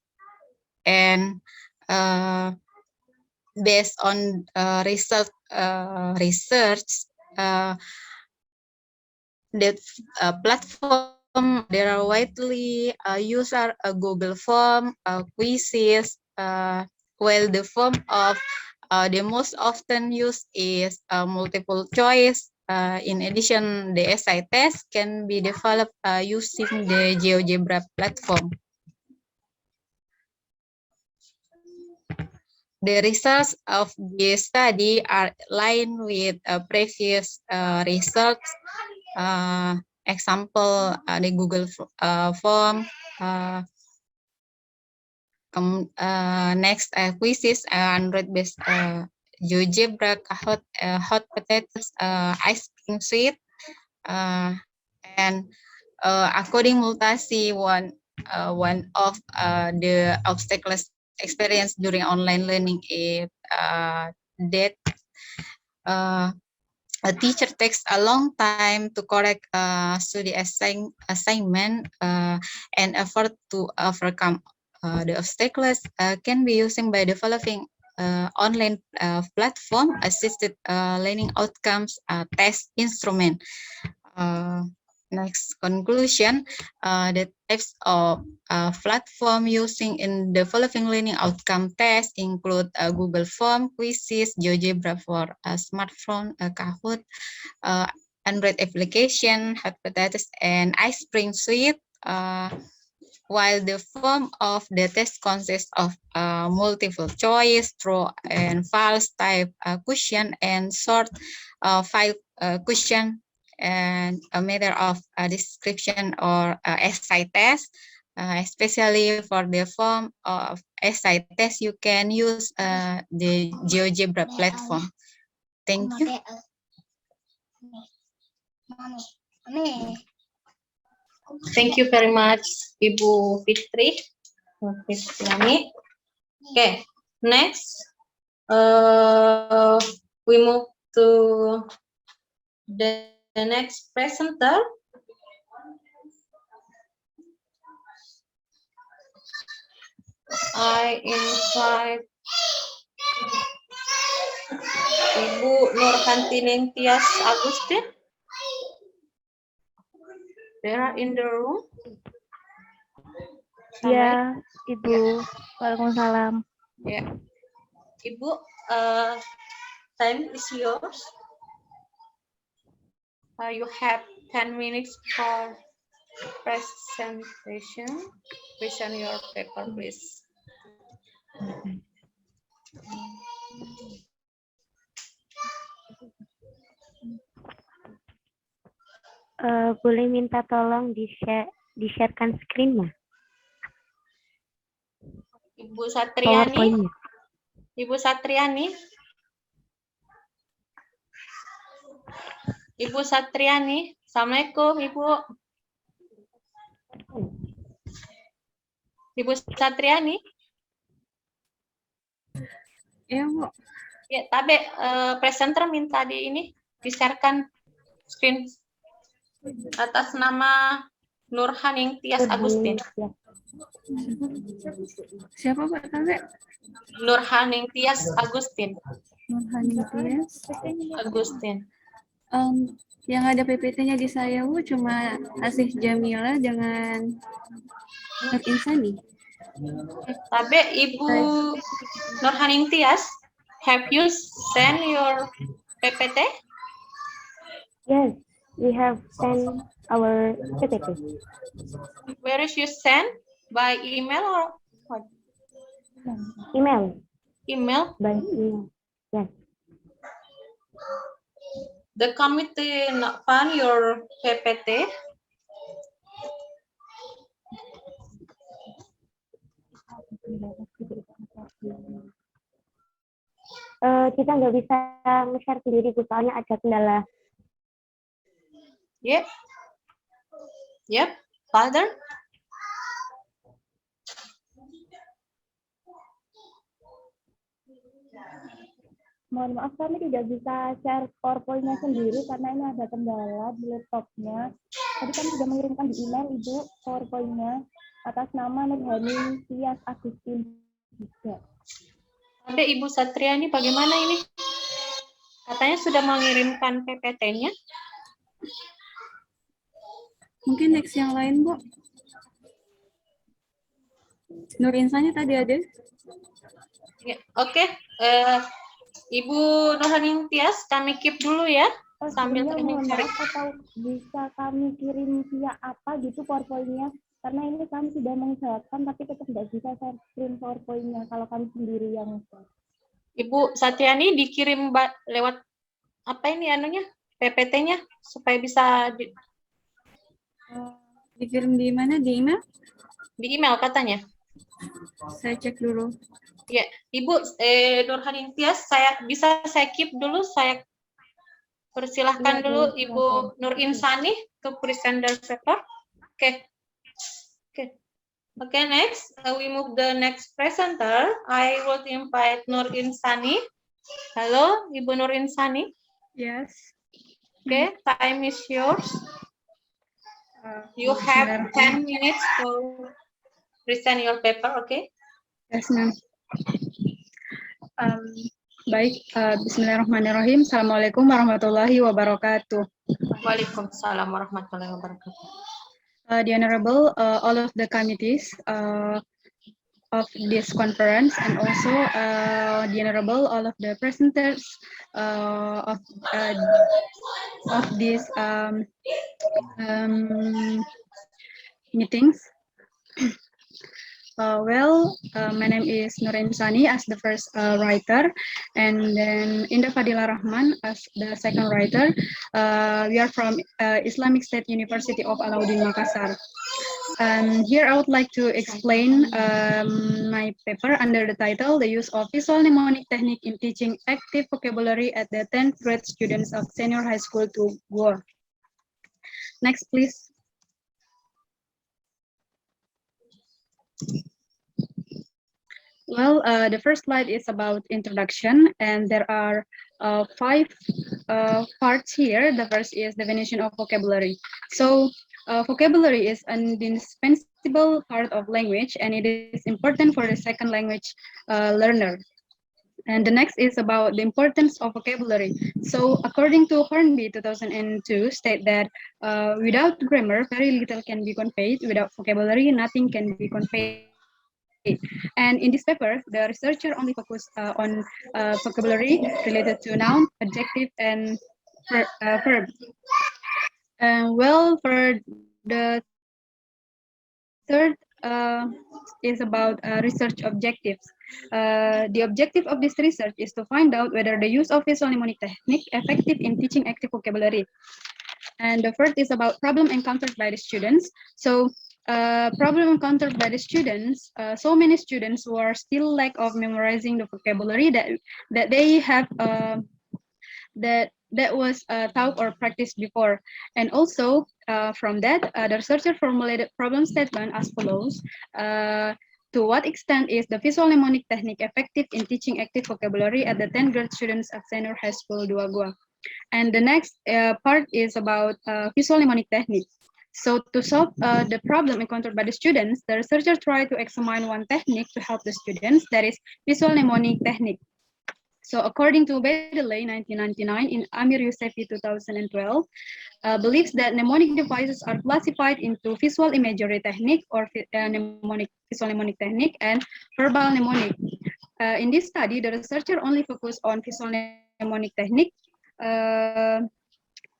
based on research, that platform, there are widely used are Google Form, quizzes, while the form of the most often used is multiple choice. In addition, the SI test can be developed using the GeoGebra platform. The results of this study are aligned with previous results. Example, the Google form. Next, quizzes and rate-based GeoGebra, Kahoot, hot potatoes, ice cream suite, and according Multasi, one of the obstacles experienced during online learning is that a teacher takes a long time to correct study assignment and effort to overcome the obstacles can be using by developing online platform assisted learning outcomes test instrument. Next conclusion, the types of platform using in developing learning outcome tests include Google Form, Quizzes, GeoGebra for smartphone, Kahoot, Android application, Hot Potatoes, and Ice Cream Suite. While the form of the test consists of multiple choice, true and false type question, and short file question, and a matter of description or essay test. Especially for the form of essay test, you can use the GeoGebra platform. Thank you. Thank you very much, Ibu Fitri. Okay, next, we move to the next presenter. I invite Ibu Nurhanti Ningtyas Agustin. They are in the room. Ya, Ibu. Waalaikumsalam. Ya, Ibu, time is yours. You have 10 minutes for presentation. Present your paper, please. Boleh minta tolong di-sharekan screen-nya, Ibu Satriani. PowerPoint-nya. Ibu Satriani. Ibu Satriani. Assalamualaikum, Ibu. Ibu Satriani. Ya, Bu. Ya, tapi presenter minta di-sharekan screen atas nama Nurhan Ningtyas Agustin. Siapa Pak Tabe? Nurhan Ningtyas Agustin. Nurhan Ningtyas Agustin. Yang ada PPT-nya di saya, Bu, cuma Asih Jamila, jangan Nur Insani. Tapi Ibu Nurhan Ningtyas, have you sent your PPT? Yes, we have sent our PPT. Where is you send? By email or what? Email. Email? By email. Yes. The committee not found your PPT. Kita nggak bisa nge-share sendiri, soalnya ada kendala. Yep. Yep. Father? Mohon maaf, kami tidak bisa share PowerPoint-nya sendiri karena ini ada kendala di laptopnya. Tadi kami sudah mengirimkan di email, Ibu, PowerPoint-nya atas nama Nurhani Ningtyas Agustin juga. Ada Ibu Satriani, bagaimana ini? Katanya sudah mengirimkan PPT-nya. Mungkin next yang lain, Bu. Nur Insani tadi ada. Ya, oke. Ibu Nurhan Ningtyas, kami keep dulu ya. Sambil kami mohon cari. maaf, atau bisa kami kirim via apa gitu PowerPoint-nya? Karena ini kami sudah mengusahakan, tapi tetap tidak bisa share screen PowerPoint-nya kalau kami sendiri yang share. Ibu Satriani dikirim lewat apa ini anunya? PPT-nya supaya bisa Dikirim di mana? Di email? di email katanya. Saya cek dulu. Ya, Ibu Nurhanin Tias, saya keep dulu, saya persilahkan Iya, dulu Bu, Ibu Nur Insani to present the paper. Oke. Okay, next, we move the next presenter. I will invite Nur Insani. Halo, Ibu Nur Insani. Yes. Okay, time is yours. You have 10 minutes to present your paper, okay? Yes, ma'am. Baik, bismillahirrahmanirrahim. Assalamualaikum warahmatullahi wabarakatuh. Waalaikumsalam warahmatullahi wabarakatuh. The Honorable, all of the committees of this conference, and also the Honorable, all of the presenters of these meetings. My name is Nurin Sani as the first writer, and then Indah Fadila Rahman as the second writer. We are from Islamic State University of Alauddin Makassar. Here I would like to explain my paper under the title, The Use of Visual Mnemonic Technique in Teaching Active Vocabulary at the 10th grade students of Senior High School to Goa. Next, please. Well, the first slide is about introduction, and there are 5 parts here. The first is definition of vocabulary. So, vocabulary is an indispensable part of language, and it is important for the second language learner. And the next is about the importance of vocabulary. So, according to Hornby 2002, state that without grammar, very little can be conveyed. Without vocabulary, nothing can be conveyed. And in this paper, the researcher only focused on vocabulary related to noun, adjective, and verb. Well, for the third is about research objectives. The objective of this research is to find out whether the use of visual mnemonic technique effective in teaching active vocabulary. And the fourth is about problem encountered by the students. So problem encountered by the students, so many students who are still lack of memorizing the vocabulary that they have that was taught or practiced before. And also from that, the researcher formulated problem statement as follows. To what extent is the visual mnemonic technique effective in teaching active vocabulary at the 10th grade students at Senior High School Dua Goa? And the next part is about visual mnemonic technique. So to solve the problem encountered by the students, the researcher tried to examine one technique to help the students, that is visual mnemonic technique. So according to Bedele 1999 in Amir Yusefi 2012, believes that mnemonic devices are classified into visual imagery technique or visual mnemonic technique and verbal mnemonic. In this study, the researcher only focused on visual mnemonic technique. And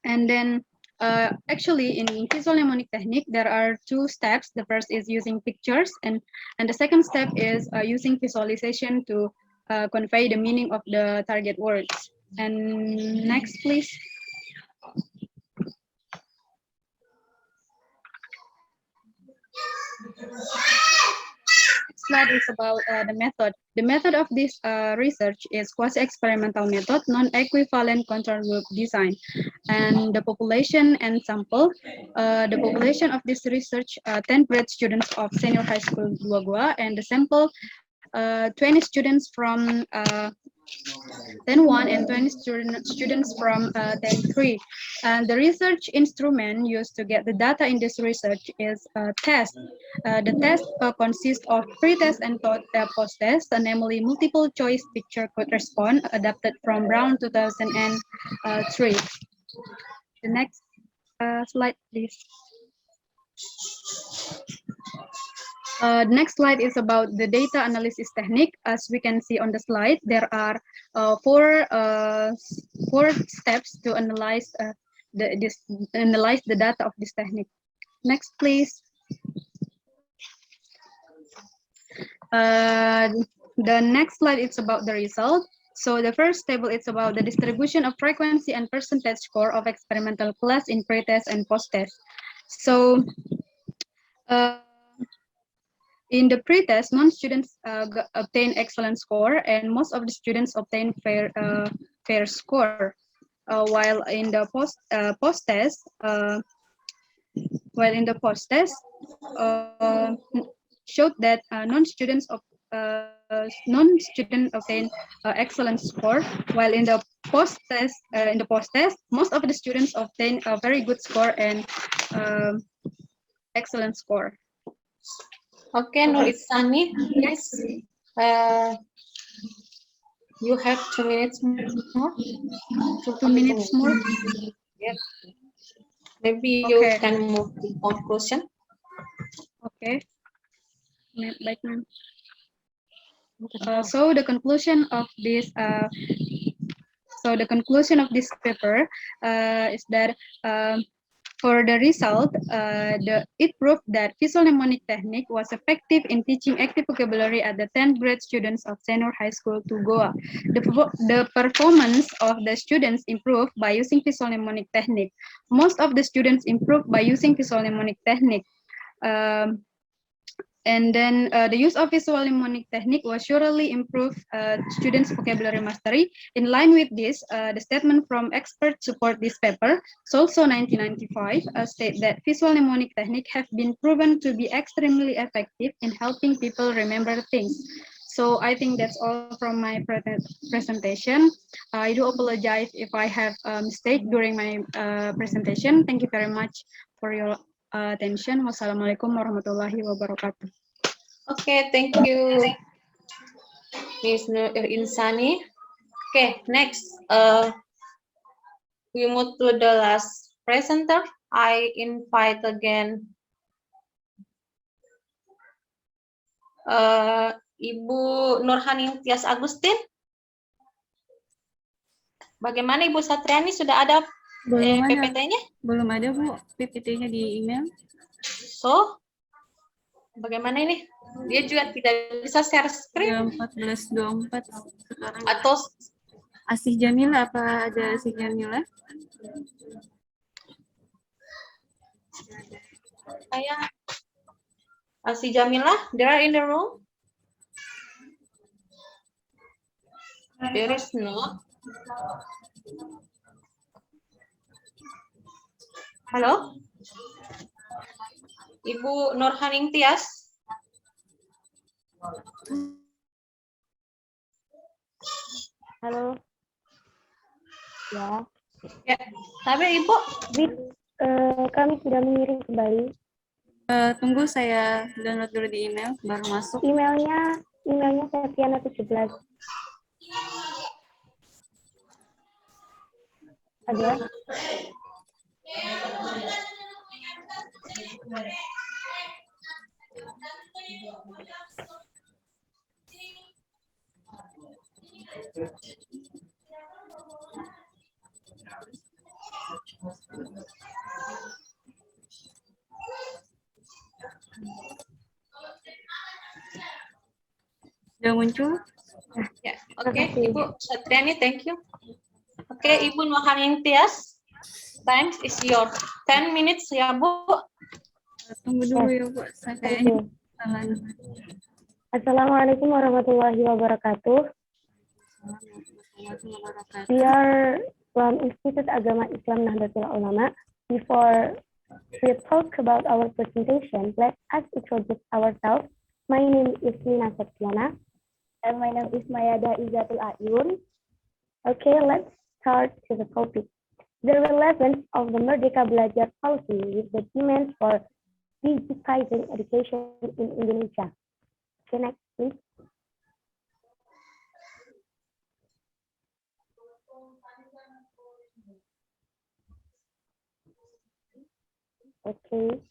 then actually in visual mnemonic technique, there are 2 steps. The first is using pictures, and the second step is using visualization to convey the meaning of the target words. And next, please. Slide is about the method. The method of this research is quasi-experimental method, non-equivalent control group design. And the population and sample. The population of this research, 10th grade students of Senior High School Dua Goa, and the sample 20 students from 10-1 and 20 students from 10-3. And the research instrument used to get the data in this research is test. The test consists of pre-test and post-test, namely multiple choice picture code response adapted from Brown 2003. The next slide, please. The next slide is about the data analysis technique. As we can see on the slide, there are 4 steps to analyze the data of this technique. Next, please. The next slide is about the result. So the first table is about the distribution of frequency and percentage score of experimental class in pre-test and post-test. So In the pre-test, non-students obtain excellent score, and most of the students obtain fair score. While in the post-test, showed that non-students obtain excellent score, while in the post-test, most of the students obtain a very good score and excellent score. Okay, Nur Ihsani, please. You have 2 minutes more. 2 minutes more. Yes. Maybe you Okay. can move to conclusion. Okay. Baik, ma'am. So the conclusion of this paper is that for the result, it proved that visual mnemonic technique was effective in teaching active vocabulary at the 10th grade students of Senior High School to Goa. The performance of the students improved by using visual mnemonic technique. Most of the students improved by using visual mnemonic technique. And then the use of visual mnemonic technique will surely improve students' vocabulary mastery. In line with this, the statement from experts support this paper. SOLSO 1995 state that visual mnemonic technique have been proven to be extremely effective in helping people remember things. So I think that's all from my presentation. I do apologize if I have a mistake during my presentation. Thank you very much for your attention. Wassalamualaikum warahmatullahi wabarakatuh. Okay, thank you, Ms. Nur Ihsani. Okay, next, we move to the last presenter. I invite again Ibu Nurhaning Tias Agustin. Bagaimana Ibu Satriani, sudah ada PPT-nya? Belum ada, Bu, PPT-nya di email. So, bagaimana ini? Dia juga tidak bisa share screen. 14.24 sekarang. Atau Asih Jamila, apa ada Asih Jamila? Asih Jamila, they are in the room? There is no. Halo? Ibu Nurhaning Tias? Halo. Ya. Ya, tapi Ibu? Kami sudah mengirim kembali. Tunggu saya download dulu di email, baru masuk. Emailnya Septiana 17. Ada? Sudah muncul? Ya, oke, Ibu Satriani, thank you. Oke, Ibu Nurhaning Tias, time is your 10 minutes ya, Bu. Tunggu dulu ya, Bu. Saya kayaknya salah. Assalamualaikum warahmatullahi wabarakatuh. We are from Institut Agama Islam Nahdlatul Ulama. Before we talk about our presentation, let us introduce ourselves. My name is Nina Septiana. And my name is Mayada Izatul Ayun. Okay, let's start to the topic. The relevance of the Merdeka Belajar policy with the demands for digitizing education in Indonesia. Okay, next, please. Okay.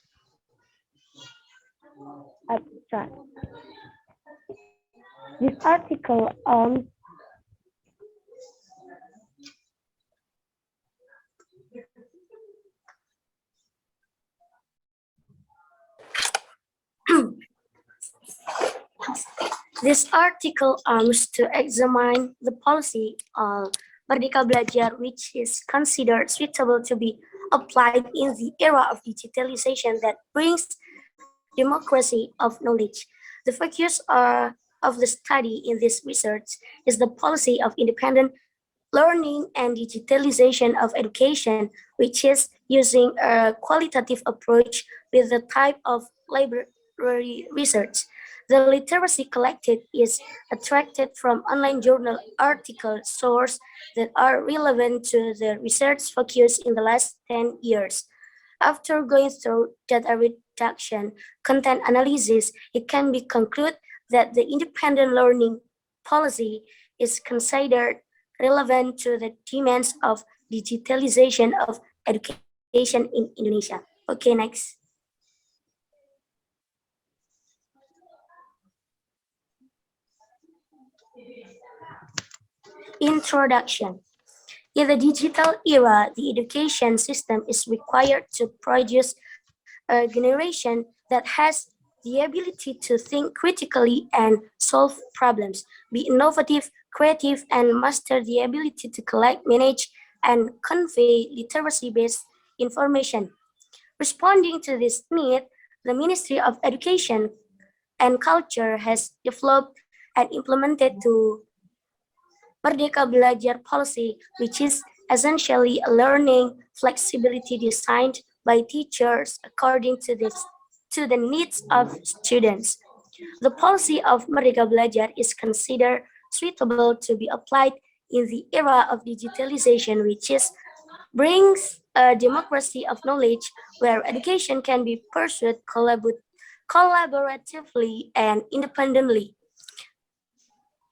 Abstract. This article This article aims to examine the policy of Merdeka Belajar, which is considered suitable to be applied in the era of digitalization that brings democracy of knowledge. The focus of the study in this research is the policy of independent learning and digitalization of education, which is using a qualitative approach with the type of library research. The literacy collected is attracted from online journal article sources that are relevant to the research focus in the last 10 years. After going through data reduction, content analysis, it can be concluded that the independent learning policy is considered relevant to the demands of digitalization of education in Indonesia. Okay, next. Introduction. In the digital era, the education system is required to produce a generation that has the ability to think critically and solve problems, be innovative, creative, and master the ability to collect, manage, and convey literacy-based information. Responding to this need, the Ministry of Education and Culture has developed and implemented the Merdeka Belajar policy, which is essentially a learning flexibility designed by teachers according to the needs of students. The policy of Merdeka Belajar is considered suitable to be applied in the era of digitalization, which brings a democracy of knowledge where education can be pursued collaboratively and independently.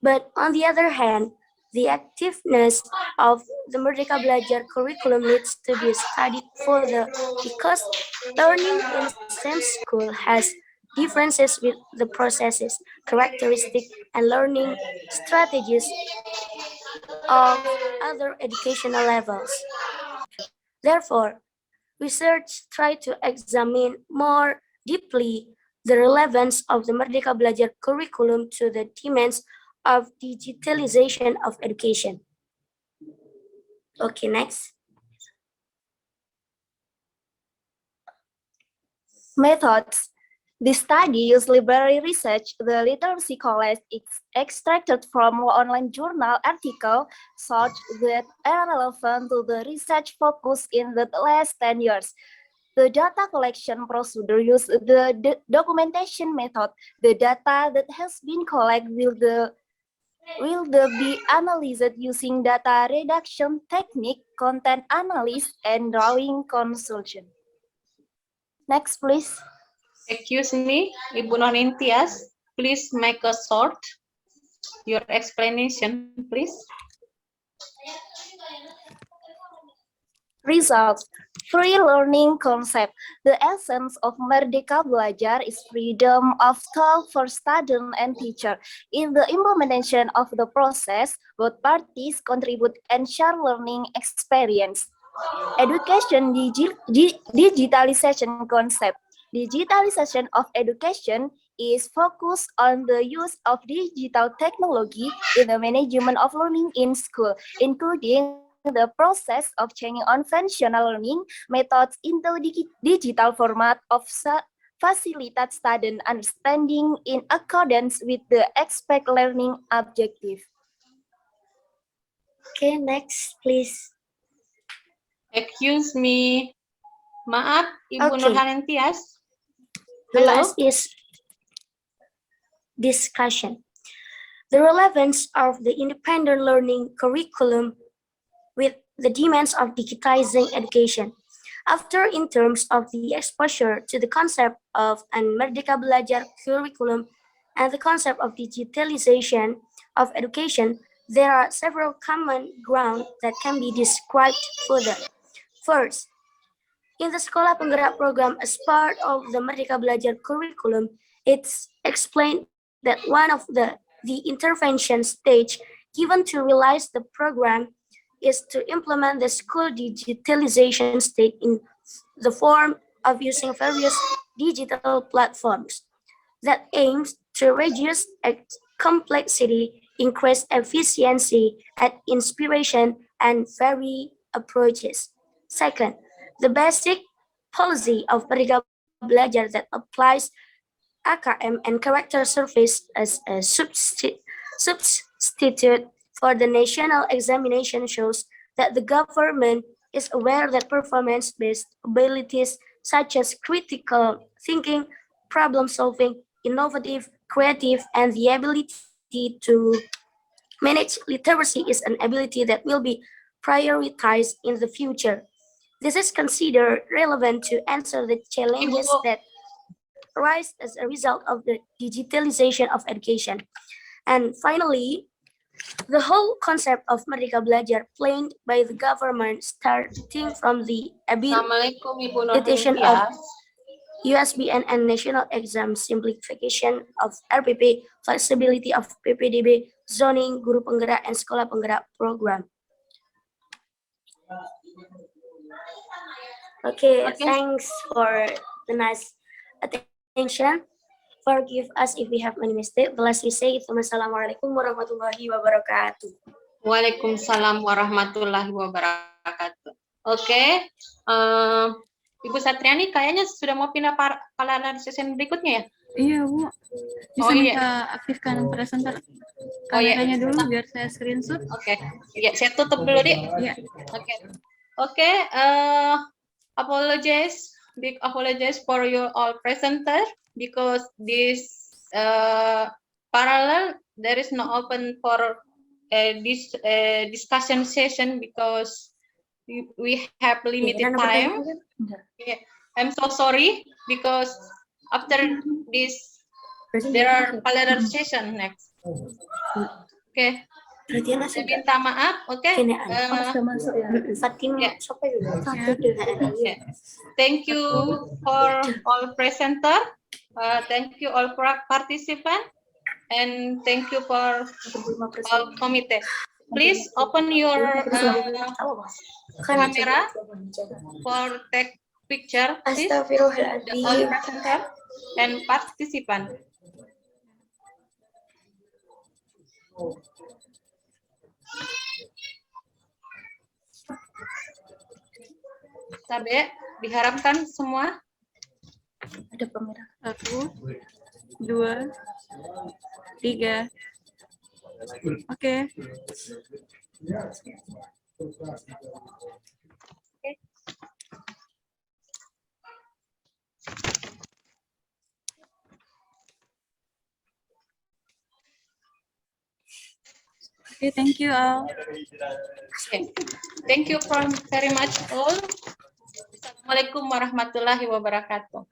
But on the other hand, the activeness of the Merdeka Belajar curriculum needs to be studied further because learning in same school has differences with the processes, characteristics, and learning strategies of other educational levels. Therefore, research try to examine more deeply the relevance of the Merdeka Belajar curriculum to the demands of digitalization of education. Okay, next. Methods. The study used library research. The literacy college is extracted from online journal article such that are relevant to the research focus in the last 10 years. The data collection procedure uses the documentation method. The data that has been collected will be analyzed using data reduction technique, content analysis, and drawing consultation. Next, please. Excuse me, Ibu Nonintias, please make a short your explanation, please. Results. Free learning concept. The essence of Merdeka Belajar is freedom of thought for student and teacher. In the implementation of the process, both parties contribute and share learning experience. Education digitalization concept. Digitalization of education is focused on the use of digital technology in the management of learning in school, including the process of changing conventional learning methods into digital format of facilitate student understanding in accordance with the expect learning objective. Okay, next, please. Excuse me. Maaf, Ibu Okay. Nurhanentias. The Hello? last is discussion. The relevance of the independent learning curriculum with the demands of digitizing education. After, in terms of the exposure to the concept of an Merdeka Belajar curriculum and the concept of digitalization of education, there are several common grounds that can be described further. First, in the Sekolah Penggerak program as part of the Merdeka Belajar curriculum, it's explained that one of the intervention stage given to realize the program is to implement the school digitalization state in the form of using various digital platforms that aims to reduce complexity, increase efficiency, add inspiration, and vary approaches. Second, the basic policy of Merdeka Belajar that applies AKM and character surveys as a substitute for the national examination shows that the government is aware that performance-based abilities such as critical thinking, problem solving, innovative, creative, and the ability to manage literacy is an ability that will be prioritized in the future. This is considered relevant to answer the challenges that arise as a result of the digitalization of education. And finally, the whole concept of Merdeka Belajar planned by the government starting from the Assalamualaikum Ibu Nur habilitation of Hanifiah. USBN and national exam simplification of RPP, flexibility of PPDB, zoning, guru penggerak, and sekolah penggerak program. Okay, thanks for the nice attention. Forgive us if we have any mistake. The last we say, Assalamualaikum warahmatullahi wabarakatuh. Waalaikumsalam warahmatullahi wabarakatuh. Oke, Ibu Satriani kayaknya sudah mau pindah pada sesi berikutnya ya? Iya, Bu. Bisa minta aktifkan presenter kameranya dulu biar saya screenshot. Oke. Ya, saya tutup dulu, Dik. Iya. Oke, big apologize for your all presenter because this parallel there is no open for this discussion session because we have limited time. Yeah. I'm so sorry because after this there are parallel session next. Okay. Saya minta maaf, okay? Thank you for all presenter. Thank you all participant, and thank you for all committee. Please open your camera for take picture, please. The all presenter and participant. Sabe, diharapkan semua. Ada pemerah. 1, 2, 3. Oke. Okay, thank you all. Okay. Thank you very much all. Assalamualaikum warahmatullahi wabarakatuh.